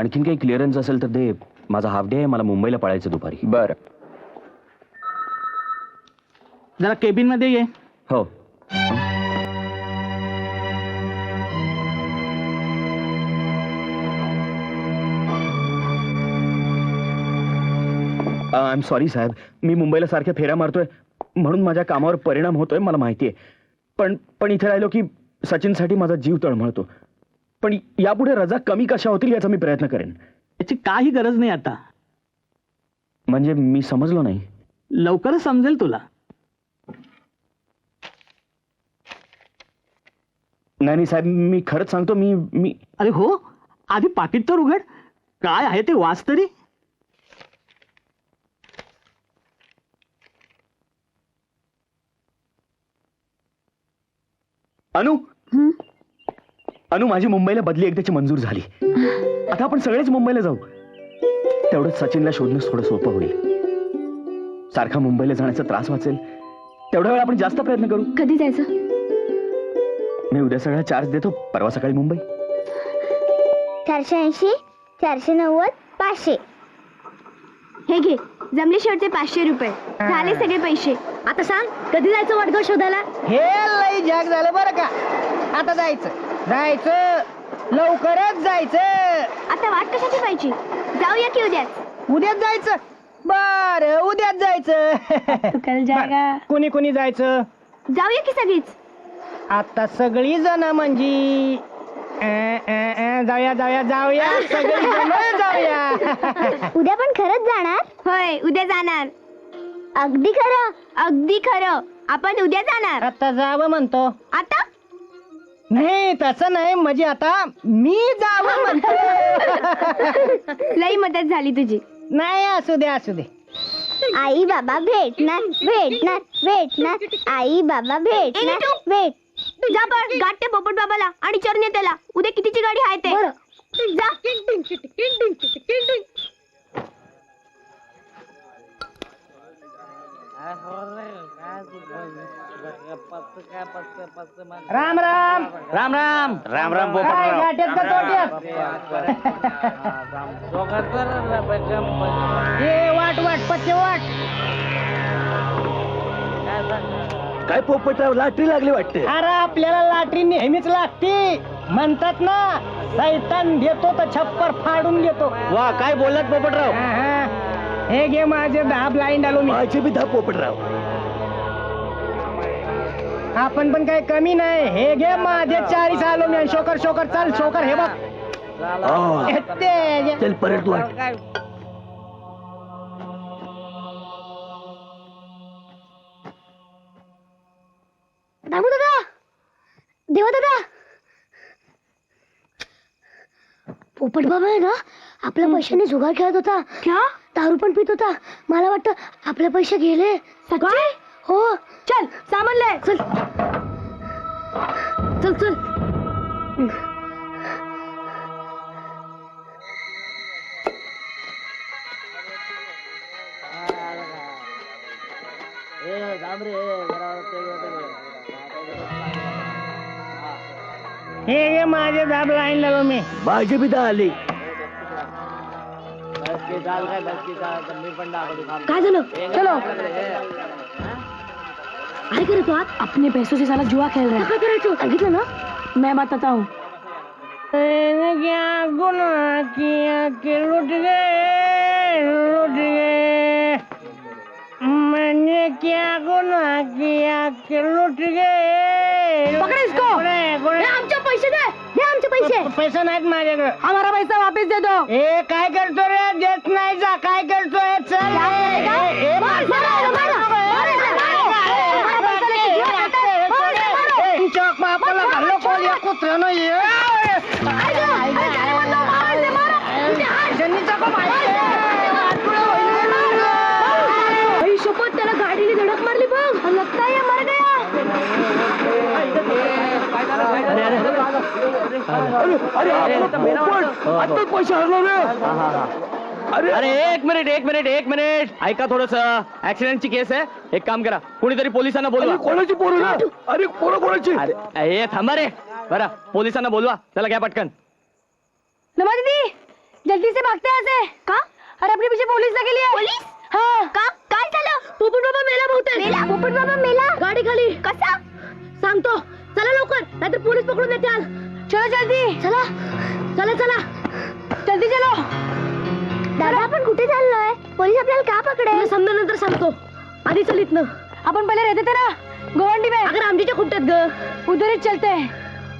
आणखीन काही क्लिअरन्स असेल तर दे. माझा हाफ डे आहे, मला मुंबईला पळायचं दुपारी. बरं. जरा केबिन मध्ये ये. हो. आय एम सॉरी साहेब, मी मुंबईला सारख्या फेऱ्या मारतोय म्हणून माझ्या कामावर परिणाम होतोय मला माहिती आहे. पण इथे राहिलो की सचिनसाठी माझा जीव तळमळतो. पण यापुढे रजा कमी कशा होतील याचा मी प्रयत्न करेन. याची काही गरज नाही आता. म्हणजे मी समजलो नाही. लवकरच समजेल तुला. नाही साहेब, मी खरंच सांगतो. मी अरे हो, आधी पाकिट तर उघड. काय आहे ते वाच तरी. अनु, माझी मुंबईला बदली एकदाची मंजूर झाली. आता आपण सगळेच मुंबईला जाऊ. तेवढंच सचिनला शोधणं थोडं सोपं होईल. सारखा मुंबईला जाण्याचा त्रास वाचेल. तेवढ्या वेळ आपण जास्त प्रयत्न करू. कधी जायचं? मी उद्या सगळा चार्ज देतो. परवा सकाळी मुंबई. 480, 490, 500. हे घे, जमले शेवटचे 500 रुपये. झाले सगळे पैसे. आता सांग कधी जायचं वाटगं शोधायला? हे लई जग झालं बरं का. आता जायचं लवकरच जायचं. आता वाट कशाची पाहिजे? जाऊया की उद्याच. उद्याच जायचं. बर, उद्याच जायचं. बरं, कोणी जायचं? जाऊया की सगळीच. आता सगळी जण म्हणजे जाऊया सगळी जण जाऊया. उद्या पण खरंच जाणार? होय, उद्या जाणार. अगदी खरं? अगदी खरं. आपण उद्या जाणार. आता जावं म्हणतो. आता नाही तसं नाही, म्हणजे आता मी जावं म्हणतो. लई मदत झाली तुझी. नाही, असू दे. आई बाबा भेटणार. आई बाबा भेट. जा पण गाठ ते पोपट बाबाला आणि चरण त्याला. उद्या कितीची गाडी आहे ते. जा. राम राम. काय गाठ्यात का तोट्यात? वाट पच्चे वाट. काय पोपटराव, लाटरी लागली वाटते. अरे आपल्याला लाटरी नेहमीच लागते. म्हणतात ना, सैतान देतो तर छप्पर फाडून घेतो. वा, काय बोललात पोपटराव. हे घे माझे 10 ब्लाइंड आलो मी. माझे बी 10 पोपटराव. आपण पण काही कमी नाही. हे घे माझे 40 आलो मी. शोकर चल शोकर. हे बघ चल परत वाट. दामू दादा, देवा दादा, पोपट बाबा आहे ना, आपल्या पैशाने जुगार खेळत होता. क्या? दारू पण पित होता. मला वाटतं आपले पैसे गेले. काय? हो. चल सामान ले. चल. हे घे माझे 10 ब्लाइंड आलो मी. माझे बी 10 आले. काय झालं? चलो. काय करे तू आज? अपने पैसों से साला जुआ खेल रहा है. काय करायचं? सांगितलं ना. मैं बताता हूँ. मैंने क्या गुनाह किया कि लुट गए. मैंने क्या गुनाह किया कि लुट गए. पकड़ इसको. गुणे. आमचे पैसे दे. दे आमचे पैसे. पैसे नाहीत माझ्याकडे. हमारा पैसा वापस दे दो. ए काय करतो रे? देत नाही जा. काय करतोय? चल. चौक आपल्याला घाललो कोण या कुत्र्यानं. शपथ, त्याला गाडीने धडक मारली बघ. लगता है मर गया. पैसे हरलो रे. अरे एक मिनिट ऐका थोडस. ऍक्सिडेंटची केस आहे. एक काम करा, कोणीतरी पोलिसांना बोलवा. कोणाची पोरं? अरे कोणाची? अरे थांबा रे. बरं, पोलिसांना बोलवा. चला घ्या पटकन. नमा दीदी, जल्दी से भागते हैं ऐसे. का? अरे अपने पीछे पोलीस लगेली आहे. पोलीस? हाँ. का? काय झालं? पोपट बाबा मेला बहुतेक. मेला? पोपट बाबा मेला? गाडी खाली. कसा? सांगतो. चला लवकर नाहीतर पोलीस पकडून येतील. चलो जल्दी. चला चला चला जल्दी चलो. दादा आपण कुठे चाललोय? पोलीस आपल्याला का पकडेल? तुला समजल्यानंतर सांगतो. आधी चल इथनं. आपण पहिले रहते थे ना गोवंडी में. अगर आमच्या खुट्ट्यात ग उधरच चलते.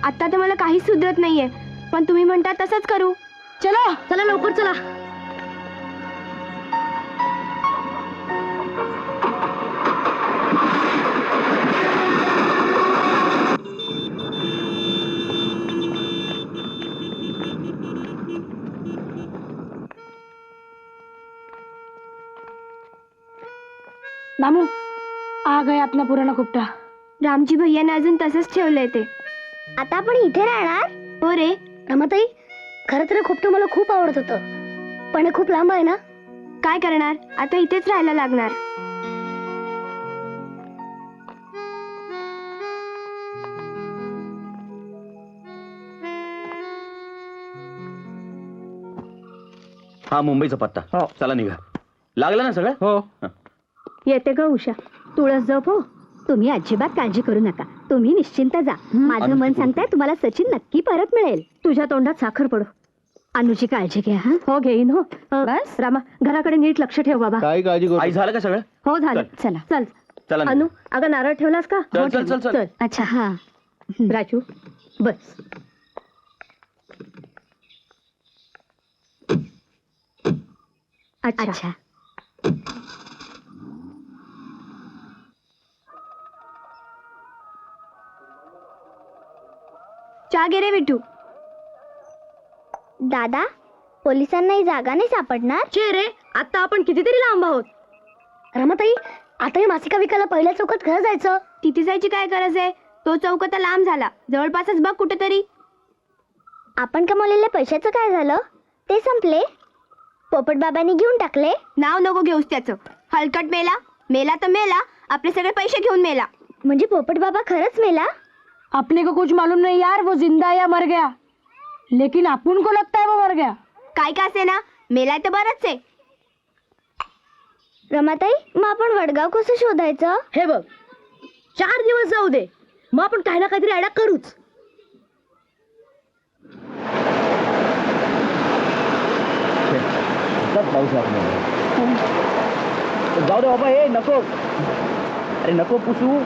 आता तर मला काहीच सुधरत नाहीये, पण तुम्ही म्हणता तसंच करू. चलो चला लवकर चला. नामू आ गया अपना पुराना खुपटा. रामजी भैयाने अजून तसंच ठेवलंय ते. आता आपण इथे राहणार? हो रे. रमाताई, खरं तर खूप मला खूप आवडत होतं, पण हे खूप लांब आहे ना. काय करणार, आता इथेच राहायला लागणार. हा मुंबईचा पत्ता. हो. चला निघा. लागलं ना सगळं? हो. येते ग उषा. तुळस जप हो. तुम्ही अजिबात काळजी करू नका, तुम्ही निश्चिंत जा. माझं मन सांगताय तुम्हाला सचिन नक्की परत मिळेल. तुझ्या तोंडात साखर पडो. अनुची काळजी घ्या. हा हो घेईन हो. बस रामा घराकडे नीट लक्ष ठेव बाबा. काय काळजी करू. आई झालं का सगळं? हो झालं. चला चल. चला निघा. अनु अगं नारळ ठेवलास का? चल, हो, चल, ठेवला. चल, चल. अच्छा. हा राजू बस. अच्छा अच्छा. चहा घे रे विठू. दादा, पोलिसांना ही जागा नाही सापडणार? चे रे आता आपण कितीतरी लांब आहोत. रमाताई, आता मासिका विकायला पहिल्या चौकात घर जायचं. तिथे जायची काय गरज आहे? तो चौक आता लांब झाला, जवळपासच बघ कुठेतरी. आपण कमवलेल्या पैशाचं काय झालं? ते संपले. पोपट बाबांनी घेऊन टाकले. नाव नको घेऊस त्याचं. हलकट मेला. मेला तर मेला, आपले सगळे पैसे घेऊन मेला. म्हणजे पोपट बाबा खरंच मेला? अपने को कुछ मालूम नहीं यार, वो जिंदा है या मर गया, लेकिन अपन को लगता है वो मर गया. काय का असे ना, मेलाय तर बरंच आहे. रमाताई, मग आपण वडगाव कसं शोधायचं? हे बघ 4 दिवस जाऊ दे, मग आपण काही ना काहीतरी आयडिया करूच. पाऊस जाऊ दे बाबा. हे नको. अरे नको पुसू.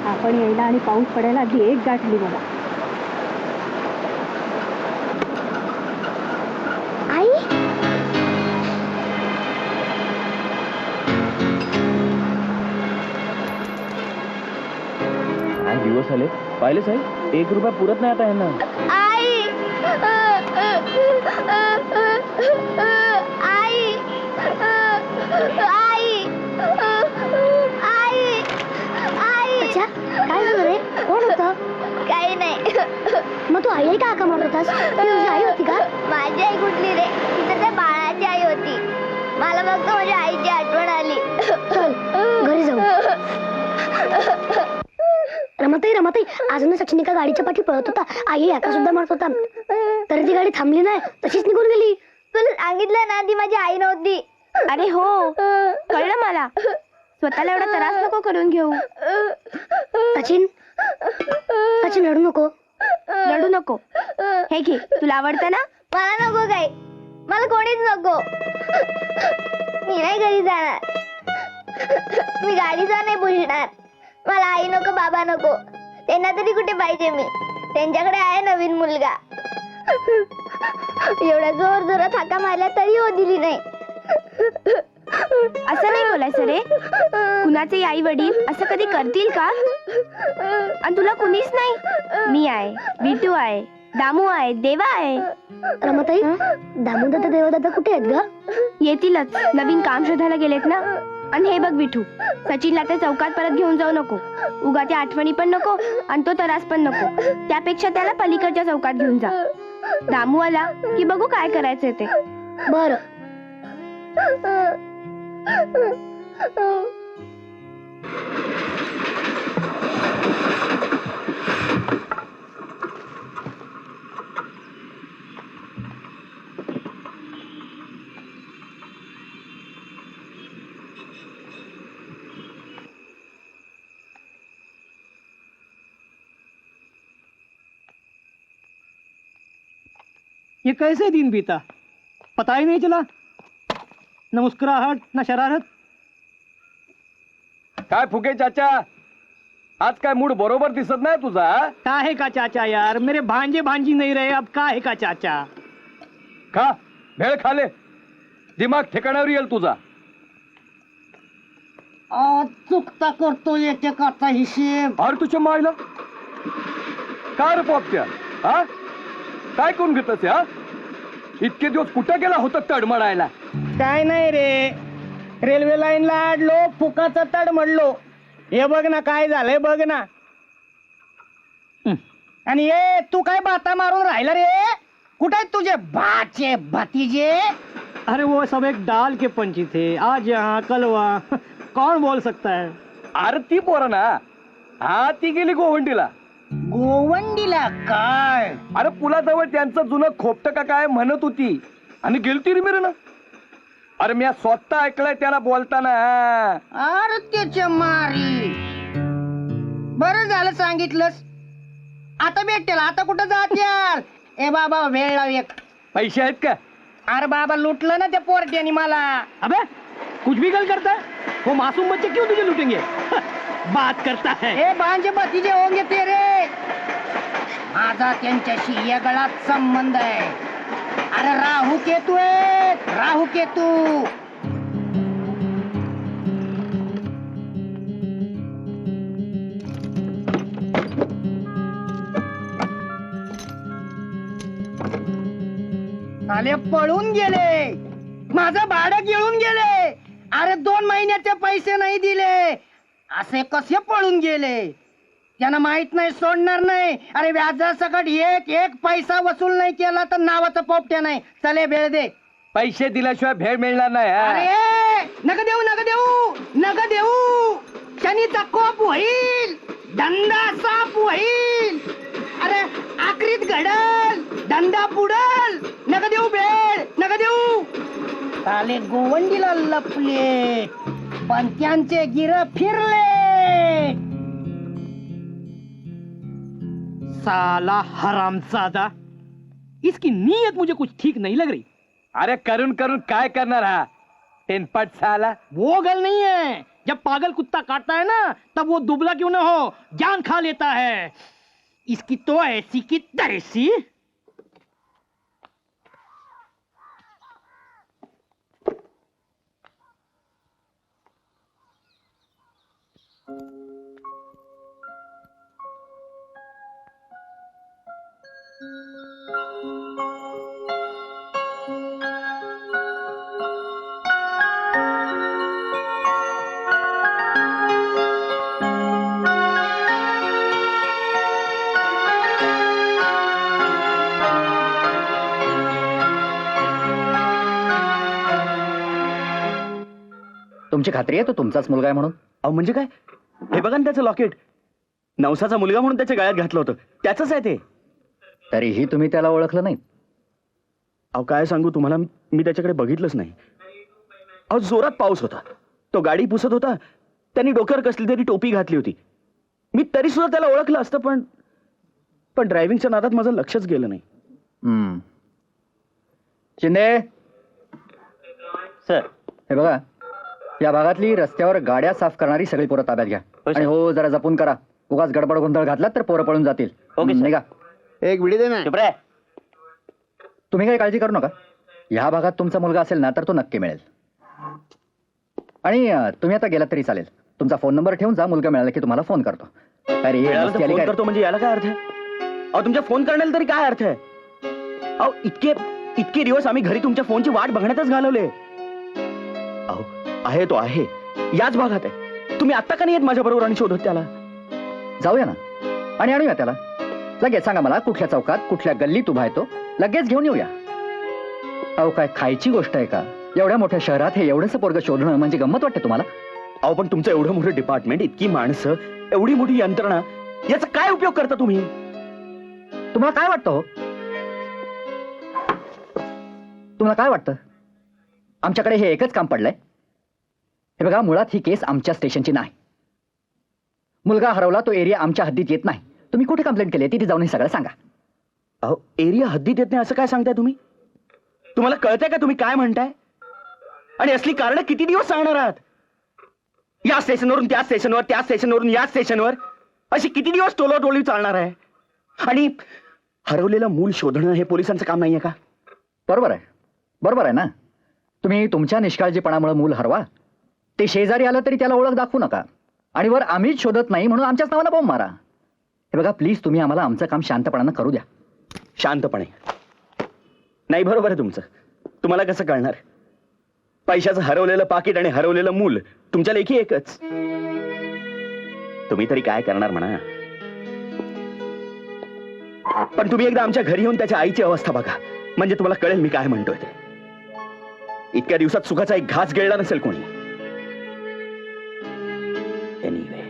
आपण यायला आणि पाऊस पडायला आधी एक गाठली मला. आई, काय दिवस आले. पाहिले साहेब, 1 रुपया पुरत नाही आता यांना. आई, आई, आई, आई, आई. अच्छा, काय झालं रे? कोण होतं? काही नाही. मग तू आई का हाका मारत होतास? ती तुझी आई होती का? माझी आई कुठली रे? तिथं त्या बाळाची आई होती. मला फक्त माझ्या आईची आठवण आली. चल घरी जाऊ. रमाताई, आज ना सचिन एका गाडीच्या पाठी पळत होता. आई याका सुद्धा मारत होता, तरी ती गाडी थांबली नाही, तशीच निघून गेली. तुला सांगितलं ना, ती माझी आई नव्हती. अरे हो, कळलं मला. स्वतःला एवढा त्रास नको करून घेऊ. सचिन रडू नको. रडू नको. हे घे, तुला आवडतं ना? मला नको काय, मला कोणीच नको. मी नाही घरी जाणार. मी गाडीचा नाही पुसणार. मला आई नको, बाबा नको. त्यांना तरी कुठे पाहिजे मी? त्यांच्याकडे आहे नवीन मुलगा. एवढा जोर जोरात हाका मारल्या तरी हो दिली नाही. असं नाही बोलायचं रे. कुणाचे आई वडील असं कधी करतील का? आणि तुला कुणीच नाही. मी आहे, विटू आहे, दामू आहे, देवा आहे. रमाताई, दामोदादा देवदादा कुठे आहेत ग? येतीलच, नवीन काम शोधायला गेलेत ना. आणि हे बघ विठू, सचिनला त्या चौकात परत घेऊन जाऊ नको. उगा त्या आठवणी पण नको आणि तो त्रास पण नको. त्यापेक्षा त्याला पलीकडच्या चौकात घेऊन जा. दामू आला की बघू काय करायचंय ते. बर. ये कैसे दिन बीता पता ही नहीं चला, न मुस्कुराहट न शरारत. काय फुके चाचा, आज काय मूड बरोबर दिसत नाही तुझा. का है का चाचा यार, मेरे भांजे भांजी नहीं रहे, अब का है का चाचा. खा भेळ खाले, दिमाग ठिकाणावर येईल तुझा. चुकता करतो एकेकाचा हिशेब. अरे तुझ्या मायला काय रे पोपट्या, हा काय करून घेतस हा. इतके दिवस कुठं गेला होता तडमडायला. काय नाही रे, रेल्वे लाईनला अडलो, फुकाचा तड म्हणलो. हे बघ ना काय झालंय बघ ना. आणि ये तू काय बाता मारून राहिला रे, कुठे आहेत तुझे भाचे भतीजे. अरे वो सब एक डाल के पंची थे, आज यहाँ कल वहाँ, कौन बोल सकता है. अरे ती पोरं ना, हा ती गेली गोवंडीला. गोवंडीला काय. अरे पुलाजवळ त्यांचं जुनं खोपट का काय म्हणत होती आणि गेलती रे ना. अरे मी स्वतः ऐकलंय त्याला बोलताना. अरे त्याच्या मारी, बरं झालं सांगितलंस. आता भेटेल, आता कुठं जात यार. ए बाबा वेळ लाव एक. पैसे आहेत का. अरे बाबा लुटलं ना त्या पोरट्याने मला. अबे कुछ भी गल करता है, वो मासूम बच्चे क्यों तुझे लूटेंगे. बात करता है. ए बांजे भतीजे होंगे तेरे. माझा त्यांच्याशी या गळात संबंध आहे. अरे राहू केतू आहे, राहू केतू. आले पळून गेले, माझं भाडं गिळून गेले. अरे 2 महिन्याचे पैसे नाही दिले, असे कसे पळून गेले. त्यांना माहित नाही, सोडणार नाही. अरे व्याजासकट एक एक पैसा वसूल नाही केला तर नावाचं पोपट्या नाही. चले भेळ दे. पैसे दिल्याशिवाय भेळ मिळणार नाही. अरे नका देऊ, नका देऊ, नका देऊ. शनीचा कोप होईल, धंदा साफ होईल. अरे आखरीत घडल, धंदा बुडल. नका देऊ भेळ, नका देऊ. आले गोवंडीला लपले, पण त्यांचे गिर फिरले. साला हरामजादा, इसकी नीयत मुझे कुछ ठीक नहीं लग रही. अरे करून करून काय करणार हा टेनपाट साला. वो गल नहीं है, जब पागल कुत्ता काटता है ना, तब वो दुबला क्यों ना हो जान खा लेता है. इसकी तो ऐसी की तैसी. तुमची खात्री आहे तो तुमचाच मुलगा आहे म्हणून. अहो म्हणजे काय, हे बघा ना त्याचं लॉकेट, नवसाचा मुलगा म्हणून त्याच्या गळ्यात घातलं होतं, त्याचंच आहे ते. तरीही तुम्ही त्याला ओळखलं नाही. अहो काय सांगू तुम्हाला, मी त्याच्याकडे बघितलंच नाही. अहो जोरात पाऊस होता, तो गाडी पुसत होता, त्यांनी डोक्यावर कसली तरी टोपी घातली होती. मी तरी सुद्धा त्याला ओळखलं असतं, पण ड्रायव्हिंगच्या नादात माझं लक्षच गेलं नाही. शिंदे सर, हे बघा, या भागातली रस्त्यावर गाड्या साफ करणारी सगळी पोरं ताब्यात घ्या. आणि हो जरा जपून करा, उगाच गडबड गोंधळ घातलात तर पोरं पळून जातील. नाही का. एक विडी दे ना. तुम्ही काही काळजी करू नका, ह्या भागात तुमचा मुलगा असेल ना तर तो नक्की मिळेल. आणि तुम्ही आता गेलात तरी चालेल, तुमचा फोन नंबर ठेवून जा, मुलगा मिळाला की तुम्हाला फोन करतो. अरे करतो म्हणजे याला काय अर्थ आहे. अहो तुमच्या फोन करण्याला तरी काय अर्थ आहे. अहो इतके दिवस आम्ही घरी तुमच्या फोनची वाट बघण्यातच घालवले. अहो आहे तो आहे, याच भागात आहे. तुम्ही आता का नाही येत माझ्या बरोबर आणि शोधत त्याला. जाऊया ना आणि आणूया त्याला. लगेच सांगा मला कुठल्या चौकात कुठल्या गल्लीत उभा आहे तो, लगेच घेऊन येऊया. अहो काय खायची गोष्ट आहे का, एवढ्या मोठ्या शहरात हे एवढंसं पोरगं शोधणं म्हणजे गंमत वाटते तुम्हाला. अहो पण तुमचं एवढं मोठं डिपार्टमेंट, इतकी माणसं, एवढी मोठी यंत्रणा, याचा काय उपयोग करता तुम्ही. तुम्हाला काय वाटतं हो, तुम्हाला काय वाटतं. आमच्याकडे हे एकच काम पडलंय. हे बघा, मुळात ही केस आमच्या स्टेशनची नाही. मुलगा हरवला तो एरिया आमच्या हद्दीत येत नाही. तुम्ही कुठे कंप्लेंट केली तिथे जाऊन हे सगळं सांगा. अहो एरिया हद्दीत येत नाही असं काय सांगताय तुम्ही? तुम्हाला कळतंय का तुम्ही काय म्हणताय? आणि असली कारण किती दिवस सांगणार आहात? या स्टेशनवरून त्या स्टेशनवर, त्या स्टेशनवरून या स्टेशनवर, अशी किती दिवस टोलवटोली चालणार आहे? आणि हरवलेलं मूल शोधणं हे पोलिसांचं काम नाहीये का? बरोबर आहे ना. तुम्ही तुमच्या निष्काळजीपणामुळे मूल हरवा, ते शेजारी आलं तरी त्याला ओळख दाखवू नका, आणि वर आम्हीच शोधत नाही म्हणून आमच्याच नावानं बॉम्ब मारा. हे बघा प्लीज, तुम्ही आम्हाला आमचं काम शांतपणानं करू द्या. शांतपणे नाही, बरोबर आहे तुमचं. तुम्हाला कसं कळणार? पैशाचं हरवलेलं पाकिट आणि हरवलेलं मूल तुमच्या लेखी एकच. तुम्ही तरी काय करणार म्हणा. पण तुम्ही एकदा आमच्या घरी येऊन त्याच्या आईची अवस्था बघा, म्हणजे तुम्हाला कळेल मी काय म्हणतोय ते. इतक्या दिवसात सुखाचा एक घास गिळला नसेल कोणी. एनिवे,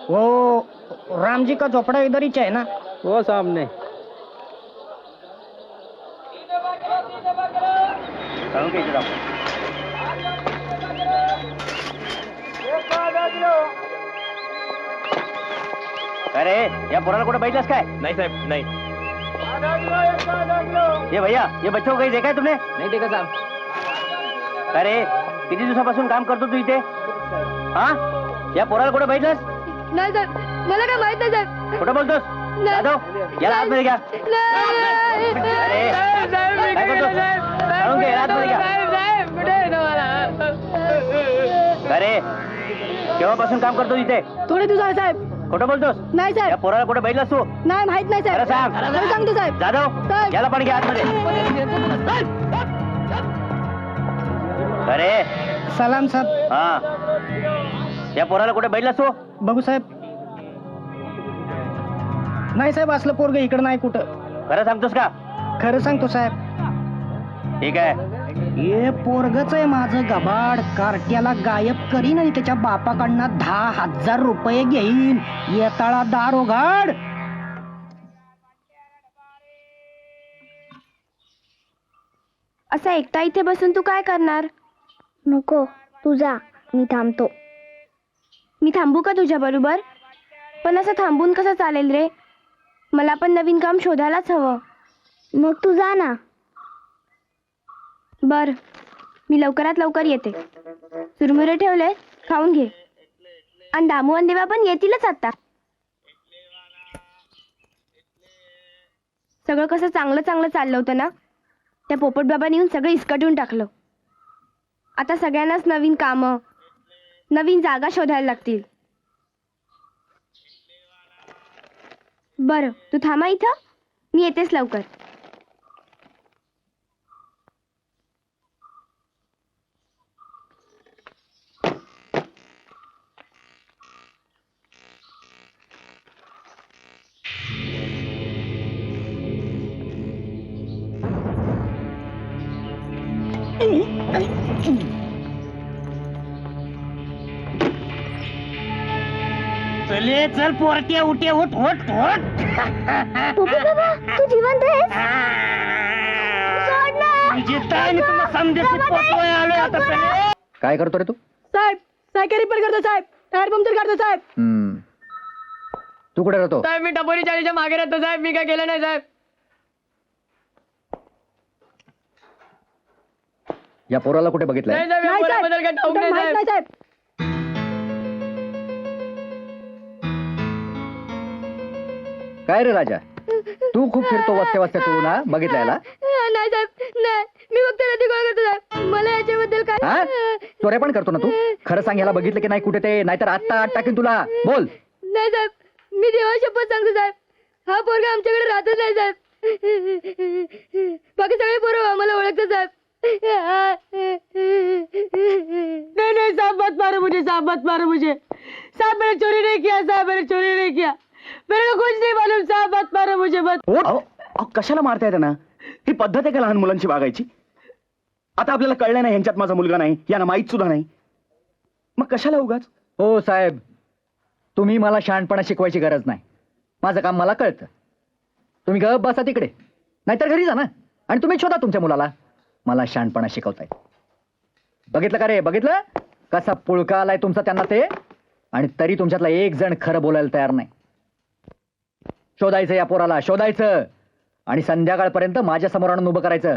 वो राम जी का झोपड़ा इधर ही है ना? हो सामने. अरे या पोराला कुठे बैठलास काय? नाही साहेब, नाही. ये भैया, ये बच्चों को कहीं देखा है तुमने? नाही देखा साहेब. अरे किती दिवसापासून काम करतो तू इथे? हा, या पोराला कुठे बैठलास? नाही साहेब, मला काय माहित नाही साहेब. कुठं बोलतोस? जाधव, याला आतमध्ये घ्या. अरे काय करतोस? काढून घे, याला आतमध्ये घ्या. अरे केव्हापासून काम करतो इथे? थोडे दिवस आहे साहेब. कुठं बोलतोस? नाही या साहेब, पोराला कुठे बैठलास तू? नाही माहित नाही खरं साहेब. सांग. खरं सांगतो साहेब. जाधव, साहेब. याला पण घ्या आतमध्ये. अरे सलाम साहेब. हा, या पोराला कुठे बैठलास तू? बघू साहेब. नाही साहेब, असलं पोरग इकडं नाही कुठं. खरं सांगतोस का? खरं सांगतो साहेब. ठीक आहे. हे पोरगच आहे माझं गबाड. कार्ट्याला गायब करीन आणि त्याच्या बापाकडनं 10,000 रुपये घेईन. येताळा दार उघाड. असा एकटा इथे बसून तू काय करणार? नको, तू जा, मी थांबतो. मी थांबू का तुझ्या बरोबर? पण असं थांबून कसं चालेल रे? मला पण नवीन काम शोधायलाच हवं. मग तू जा ना. बर, मी लवकरात लवकर येते. चुरमुरे ठेवले, खाऊन घे. आणि दामू आणि देवा पण येतीलच आता. सगळं कसं चांगलं चांगलं चाललं होतं ना, त्या पोपट बाबांनी येऊन सगळं इसकटून टाकलं. आता सगळ्यांनाच नवीन कामं, नवीन जागा शोधायला लागतील. बरं, तू थांबा इथं, मी येतेच लवकर. चले चल पोरट्या, उठे, उठ उठ उठ. पोपट बाबा, तू जिवंत आहेस? सोड ना. जिताय तुला संदेश पोचवाय आलोय आता. चले. काय करतो रे तू? साहेब, सायकल रिपेअर करतो साहेब. टायर पंक्चर काढतो साहेब. तू कुठे राहतो? साहेब मी टपोरी चाळीच्या मागे राहतो साहेब. मी काय केलं नाही साहेब. या पोराला कुठे बघितलंय? नाही, साहेब. कुठं माहित नाही, साहेब. काय रे राजा, तू खूप फिरतो वस्त्या वस्त्या तू ना, बघितलायला? नाही साहेब नाही, मी फक्त नदी गोळा करतो साहेब, मला याच्याबद्दल हा काय चोऱ्या पण करतो ना तू? खरं सांग, याला बघितलं की नाही कुठे ते? नाहीतर आत्ता आत टाकेन तुला. बोल. नाही साहेब, मी देवा शपथ सांगतो साहेब, हा पोरगा आमच्याकडे राहतच नाही साहेब. बाकी सगळे पोरं आम्हाला ओळखतात साहेब. नहीं नहीं साहब मत मारो मुझे, साहब मत मारो मुझे. साहब मैंने चोरी नहीं किया, साहब मैंने चोरी नहीं किया. मेरे को कुछ नहीं मालूम, साहब मत मारो मुझे, मत. अहो, कशाला मारताय त्यांना? ही पद्धत आहे का लहान मुलांची वागायची? आता आपल्याला कळलं नाही ह्यांच्यात माझा मुलगा नाही, यांना माहीत सुद्धा नाही, मग कशाला उगाच? हो साहेब, तुम्ही मला शहाणपणा शिकवायची गरज नाही. माझं काम मला कळतं. तुम्ही गप बसा तिकडे, नाहीतर घरी जा ना, आणि तुम्ही शोधा तुमच्या मुलाला. मला शहाणपणा शिकवताय. बघितलं का रे, बघितलं कसा पुळका आलाय तुमचा त्यांना ते? आणि तरी तुमच्यातला एक जण खरं बोलायला तयार नाही. शोधायचं या पोराला, शोधायचं, आणि संध्याकाळपर्यंत माझ्या समोर आणून उभं करायचं,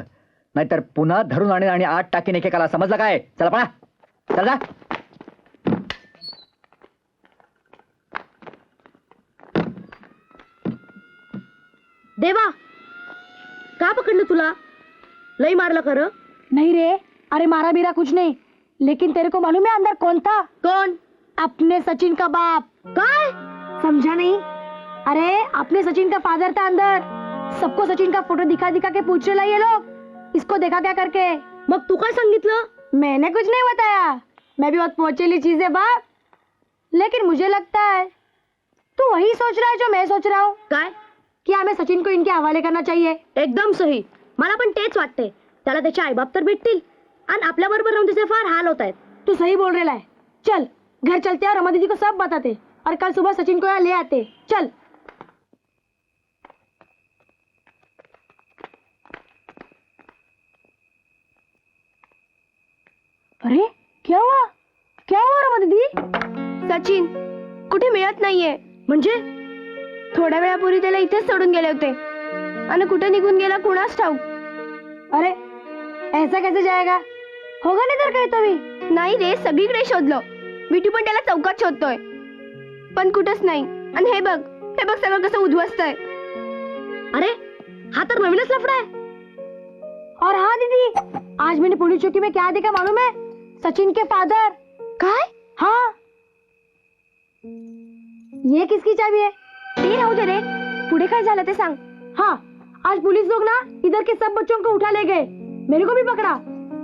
नाहीतर पुन्हा धरून आणि आत टाकीन एकेकाला. समजलं काय? चला पळा, चला. देवा, का पकडलं तुला? लई मारलं खरं? नहीं रे, अरे मारा बीरा कुछ नहीं, लेकिन तेरे को मालूम है अंदर कौन था? कौन? अपने सचिन का बाप. काय? समझा नहीं? अरे अपने सचिन का फादर था अंदर. सबको सचिन का फोटो दिखा दिखा के पूछ रहे ये लोग, इसको देखा क्या करके. मग तू काय सांगितलं? मैंने कुछ नहीं बताया, मैं भी बहुत पहुंचेली चीज है बाप. लेकिन मुझे लगता है तू वही सोच रहा है जो मैं सोच रहा हूँ. काय? कि हमें सचिन को इनके हवाले करना चाहिए. एकदम सही, मला पण तेच वाटते. त्याला त्याचे आईबाप तर भेटतील, आणि आपल्या बरोबर राहून त्याचे फार हाल होत आहेत. तू सही बोल रहा है. चल घर चलते और रमा दीदी को सब बताते, और कल सुबह सचिन को यहाँ ले आते. चल. अरे क्या हुआ रमा दीदी? सचिन कुठे मिळत नाहीये. म्हणजे थोड्या वेळापूर्वी त्याला इथेच सोडून गेले होते, आणि कुठे निघून गेला कुणास ठाऊक. अरे ऐसा कैसे जाएगा? होगा नहीं तर काही तो भी. नाही रे, सगळीकडे शोधलं. विठू पण त्याला चौकात शोधतोय, पण कुठंच नाही. आणि हे बघ सगळं कसं उद्ध्वस्त आहे. अरे हा तर नवीनच लफड़ा है. और हाँ दीदी, आज मैंने पुलिस चौकी में क्या देखा मालूम है? सचिन के फादर. काय? हाँ, ये किसकी चाबी है? ते राहू दे रे, पुढे काय झालं ते सांग. हाँ, आज पुलिस लोग ना इधर के सब बच्चों को उठा ले गए, मेरे को भी पकड़ा,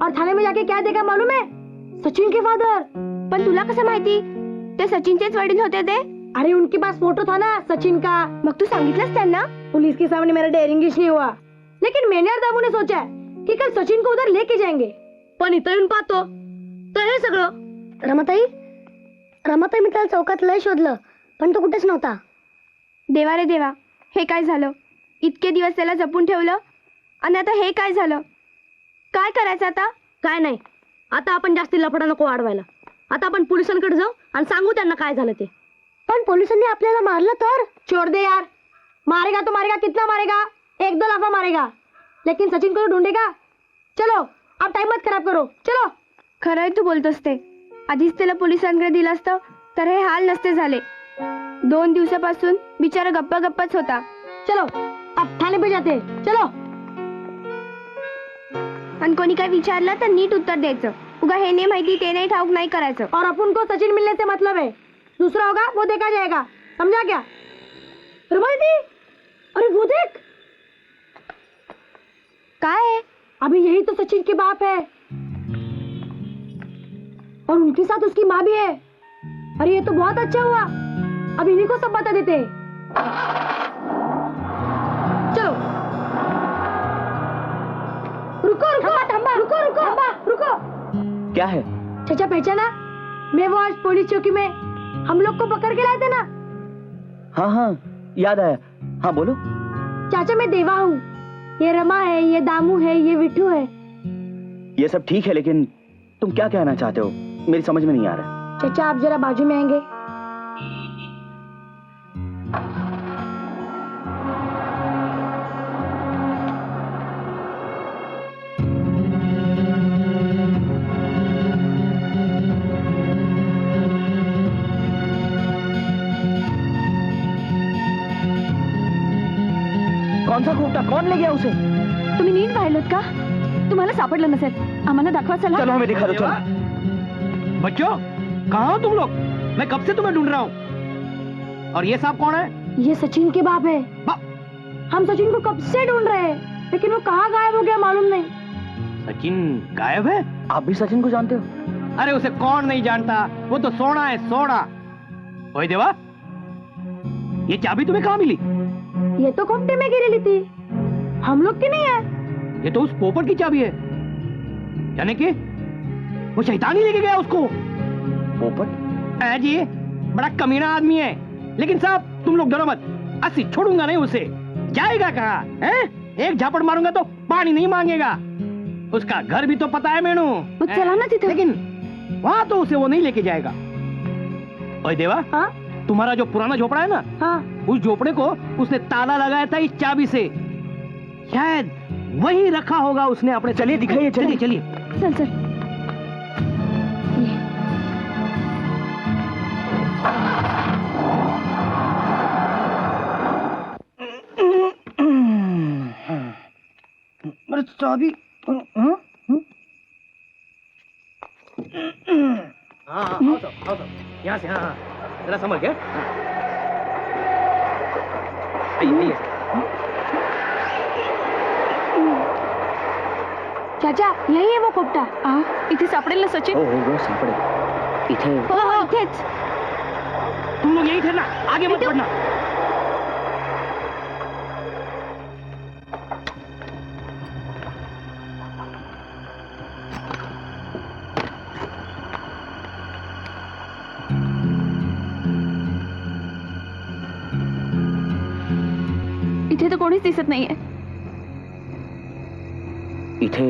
और थाने में जाके क्या देखा मालूम है? सचिन के फादर. पण तुला कसं माहिती ते सचिनचेच वडील होते ते? अरे उनके पास फोटो था ना सचिन का. मग तू सांगितलंस त्यांना? पुलिस के सामने मेरा डेयरिंग नहीं हुआ, लेकिन मैंने और दामू ने सोचा है कि कल सचिन को उधर लेके जाएंगे. पण इथं येऊन पाहतो तर हे सगळं. रमाताई, मी त्याला चौकात लय शोधलं, पण तो कुठेच नव्हता. देवा रे देवा, हे काय झालं? इतके दिवस त्याला जपून ठेवलं, आणि आता हे काय झालं? काय करायचं आता? काय नाही, आता आपण जास्ती लफडा नको वाढवायला. आता आपण पोलिसांकडे जाऊ आणि सांगू त्यांना काय झालं ते. पण पोलिसांनी आपल्याला मारलं तर? छोड़ दे यार, मारेगा तो मारेगा, कितना मारेगा? 1-2 लाफा मारेगा, लेकिन सचिन को तो ढूंढेगा. चलो अब टाइम मत खराब करो, चलो. खरंय तू बोलतोस ते. आधीच त्याला पोलिसांकडे दिलं असतं तर हे हाल नसते झाले. 2 दिवसापासून बिचारा गप्पाच होता. चलो अब थाने पे जाते, चलो. आणि कोणी काय विचारलं तर नीट उत्तर द्यायचं. उगा हे नाही माहिती ते नाही ठाऊक नाही करायचं. और अपन को सचिन मिलने से मतलब है, दूसरा होगा वो देखा जाएगा. समझा क्या? रमाई, अरे वो देख. काय है? अभी यही तो सचिन के बाप है, और उनके साथ उसकी माँ भी है. अरे ये तो बहुत अच्छा हुआ, अब इन्हीं को सब बता देते हैं. चलो. रुको. क्या है? चाचा पहचाना? मैं वो आज पुलिस चौकी में हम लोग को पकड़ के लाए थे ना. हाँ याद आया. हाँ बोलो. चाचा मैं देवा हूँ, ये रमा है, ये दामू है, ये विठू है. ये सब ठीक है, लेकिन तुम क्या कहना चाहते हो? मेरी समझ में नहीं आ रहा. चाचा आप जरा बाजू में आएंगे. कौन सा खोपटा, कौन ले गया उसे? तुम्ही नीट पाहिलं का? तुम्हाला सापडलं नसेल, आम्हाला दाखवा चला. चलो हमें दिखा दो, चलो. बच्चों, कहाँ हो तुम लोग? मैं कब से तुम्हें ढूंढ रहा हूँ. और ये साहब कौन है? ये सचिन के बाप है. हम सचिन को कब से ढूंढ रहे हैं, लेकिन वो कहाँ गायब हो गया मालूम नहीं. सचिन गायब है? आप भी सचिन को जानते हो? अरे उसे कौन नहीं जानता, वो तो सोना है, सोना. ओए देवा, ये चाबी तुम्हें कहाँ मिली? ये तो खोपटे में गिरी थी, हम लोग की नहीं है. ये तो उस पोपट की चाबी है. यानी कि वो शैतान ही लेके गया उसको. पोपट? जी बड़ा कमीना आदमी है, लेकिन साहब तुम लोग डरो मत, अस्सी छोड़ूंगा नहीं उसे. जाएगा कहाँ है? एक झापड़ मारूंगा तो पानी नहीं मांगेगा. उसका घर भी तो पता है मेनू. चला ना तिथे. लेकिन वहाँ तो उसे वो नहीं लेके जाएगा. ओए देवा, हाँ तुम्हारा जो पुराना झोपड़ा है ना, हाँ. उस झोपड़े को उसने ताला लगाया था इस चाबी से. शायद वही रखा होगा उसने अपने. चलिए दिखाइए, चलिए चलिए. चल चल. अरे चाबी. यहाँ से. हाँ जरा समझ गया. चाचा यही आहे वो खोपटा. इथे सापडेल ना सचिन? हो सापडेल इथे. हो इथेच. तुम लोग यही थे ना, आगे मत बढ़ना. इथे तर कोणीच दिसत नाहीये. इथे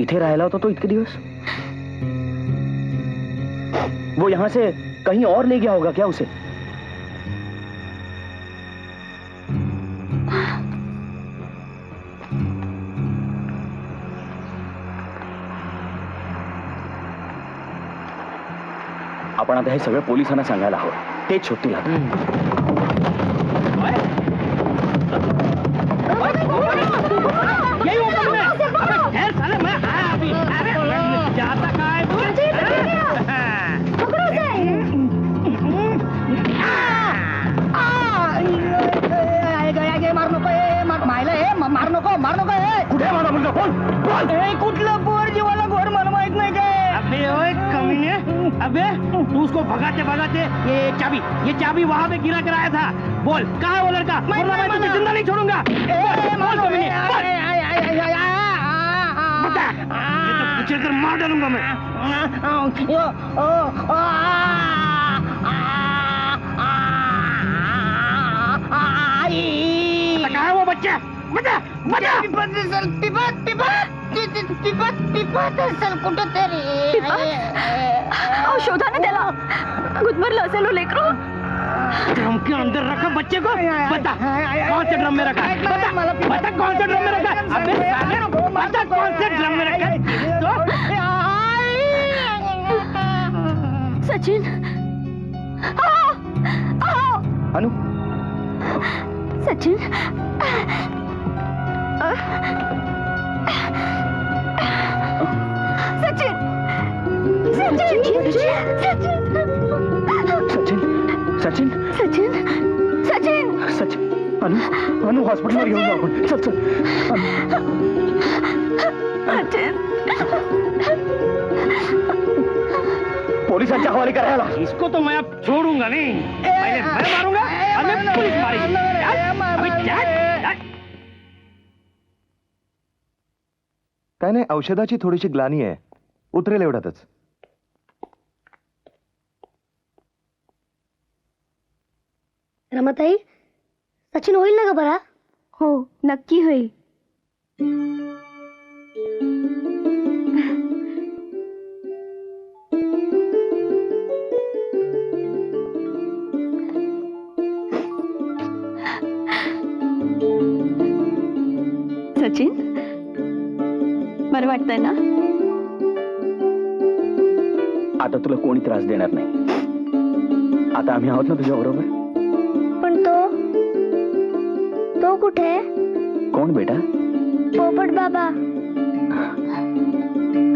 इथे राहिला होता तो इतके दिवस. वो यहाँ से कहीं और ले गया होगा क्या उसे? आपण आता हे सगळं पोलिसांना सांगायला हवं. तेच शोधतील आता. यही वो पकड़े. अबे ठहर साले, मैं आया अभी. अरे जाता कहाँ है तू? मार नको. कुठे माझा मुलगा? कोण? कुठलं पोर जीवाला घोर मला माहित नाही काय. अबे ओए कमीने, अबे तू उसको भगाते भगाते ये चाबी वहाँ पे गिरा कर आया था. बोल कहाँ है वो लड़का? वरना मैं तुझे जिंदा नहीं छोड़ूंगा. बोल कमीने, बोल. बता, ये तो कुचल कर मार डालूंगा मैं. कहाँ है वो बच्चा? बता बता. शोधा ना त्याला. गुदमरलं असेल हो लेकरू. ड्रम के अंदर रखा बच्चे को. बता कौन से ड्रम में रखा है? बता कौन से ड्रम में रखा है? अबे साले, बता कौन से ड्रम में रखा है? सचिन. अनु. सचिन. सचिन. सचिन. सचिन. सचिन. सचिन. सचिन. अनु हॉस्पिटलवर घेऊन जाऊ आपण. चल चल. सचिन. पोलिसांच्या हवाले करायला. इसको तो मैं अब छोड़ूंगा नहीं. पहले मैं मारूंगा और मैं पुलिस मारेगी. अभी चल. काय नाही, औषधाची थोडीशी ग्लानी आहे, उतरेल एवढ्यातच. रमाताई, सचिन होईल ना ग बरा? हो नक्की होईल. सचिन बरं वाटतंय ना? आता तुला कोणी त्रास देणार नाही. आता आम्ही आहोत ना तुझ्या बरोबर. पण तो कुठे? कोण बेटा? पोपट बाबा.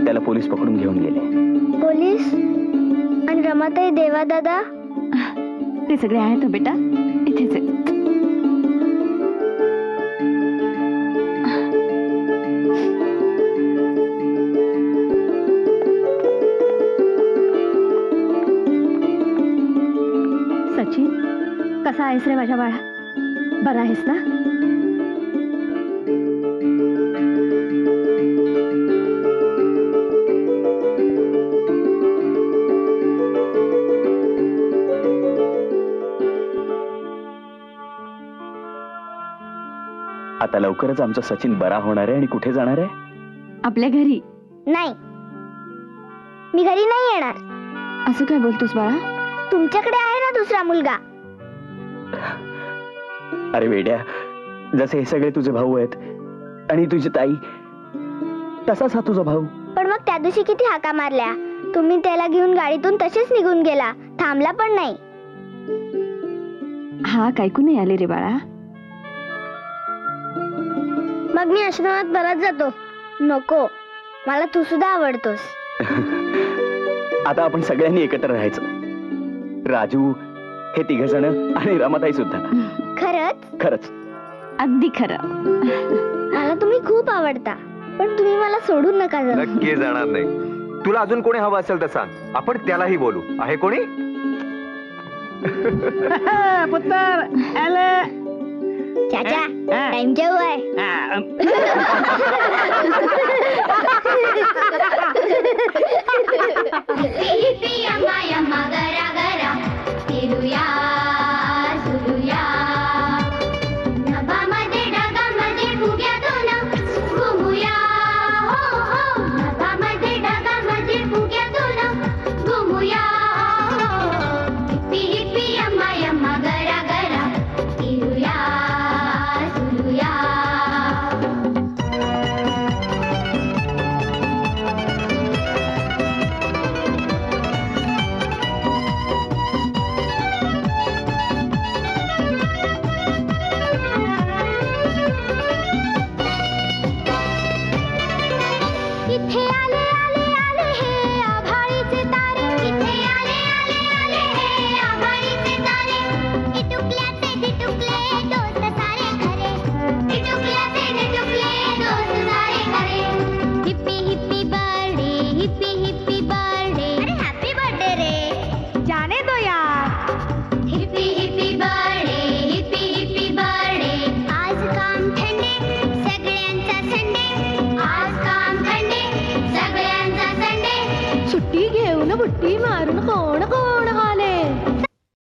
त्याला पोलीस पकडून घेऊन गेले. पोलीस? आणि रमाताई, देवा दादा? ते सगळे आहेत बेटा, इथेच आहेत. सचिन, कसा आहेस रे माझ्या बाळा? बरा आहेस ना? आता लवकरच आमचा सचिन बरा होणार आहे आणि कुठे जाणार आहे? आपल्या घरी. नाही, मी घरी नाही येणार. असं काय बोलतोस बाळा? तुमच्याकडे आहे ना दुसरा मुलगा. अरे वेड्या, जसे हे सगळे तुझे भाऊ आहेत आणि तुझी ताई, तसाच हा तुझा भाऊ. पण मग त्या दिवशी किती हाका मारल्या. तुम्ही त्याला घेऊन गाडीतून तसेच निघून गेला, थांबला पण नाही. हा ऐकू नाही आले रे बाळा. मग मी आश्रमात परत जातो. नको, मला तू सुद्धा आवडतोस. आता आपण सगळ्यांनी एकत्र राहायचं. राजू, हे तिघ जण आणि रमाताई सुद्धा. खरंच? खरंच. अगदी खरं. मला तुम्ही खूप आवडता, पण तुम्ही मला सोडून नका जाऊ. नक्की जाणार नाही. तुला अजून कोणी हवं असेल तर सांग, आपण त्यालाही बोलू. आहे कोणी? पुत्र आले. चाचा, टाइम जेव आहे. पिया माया मगरा गरा फिरूया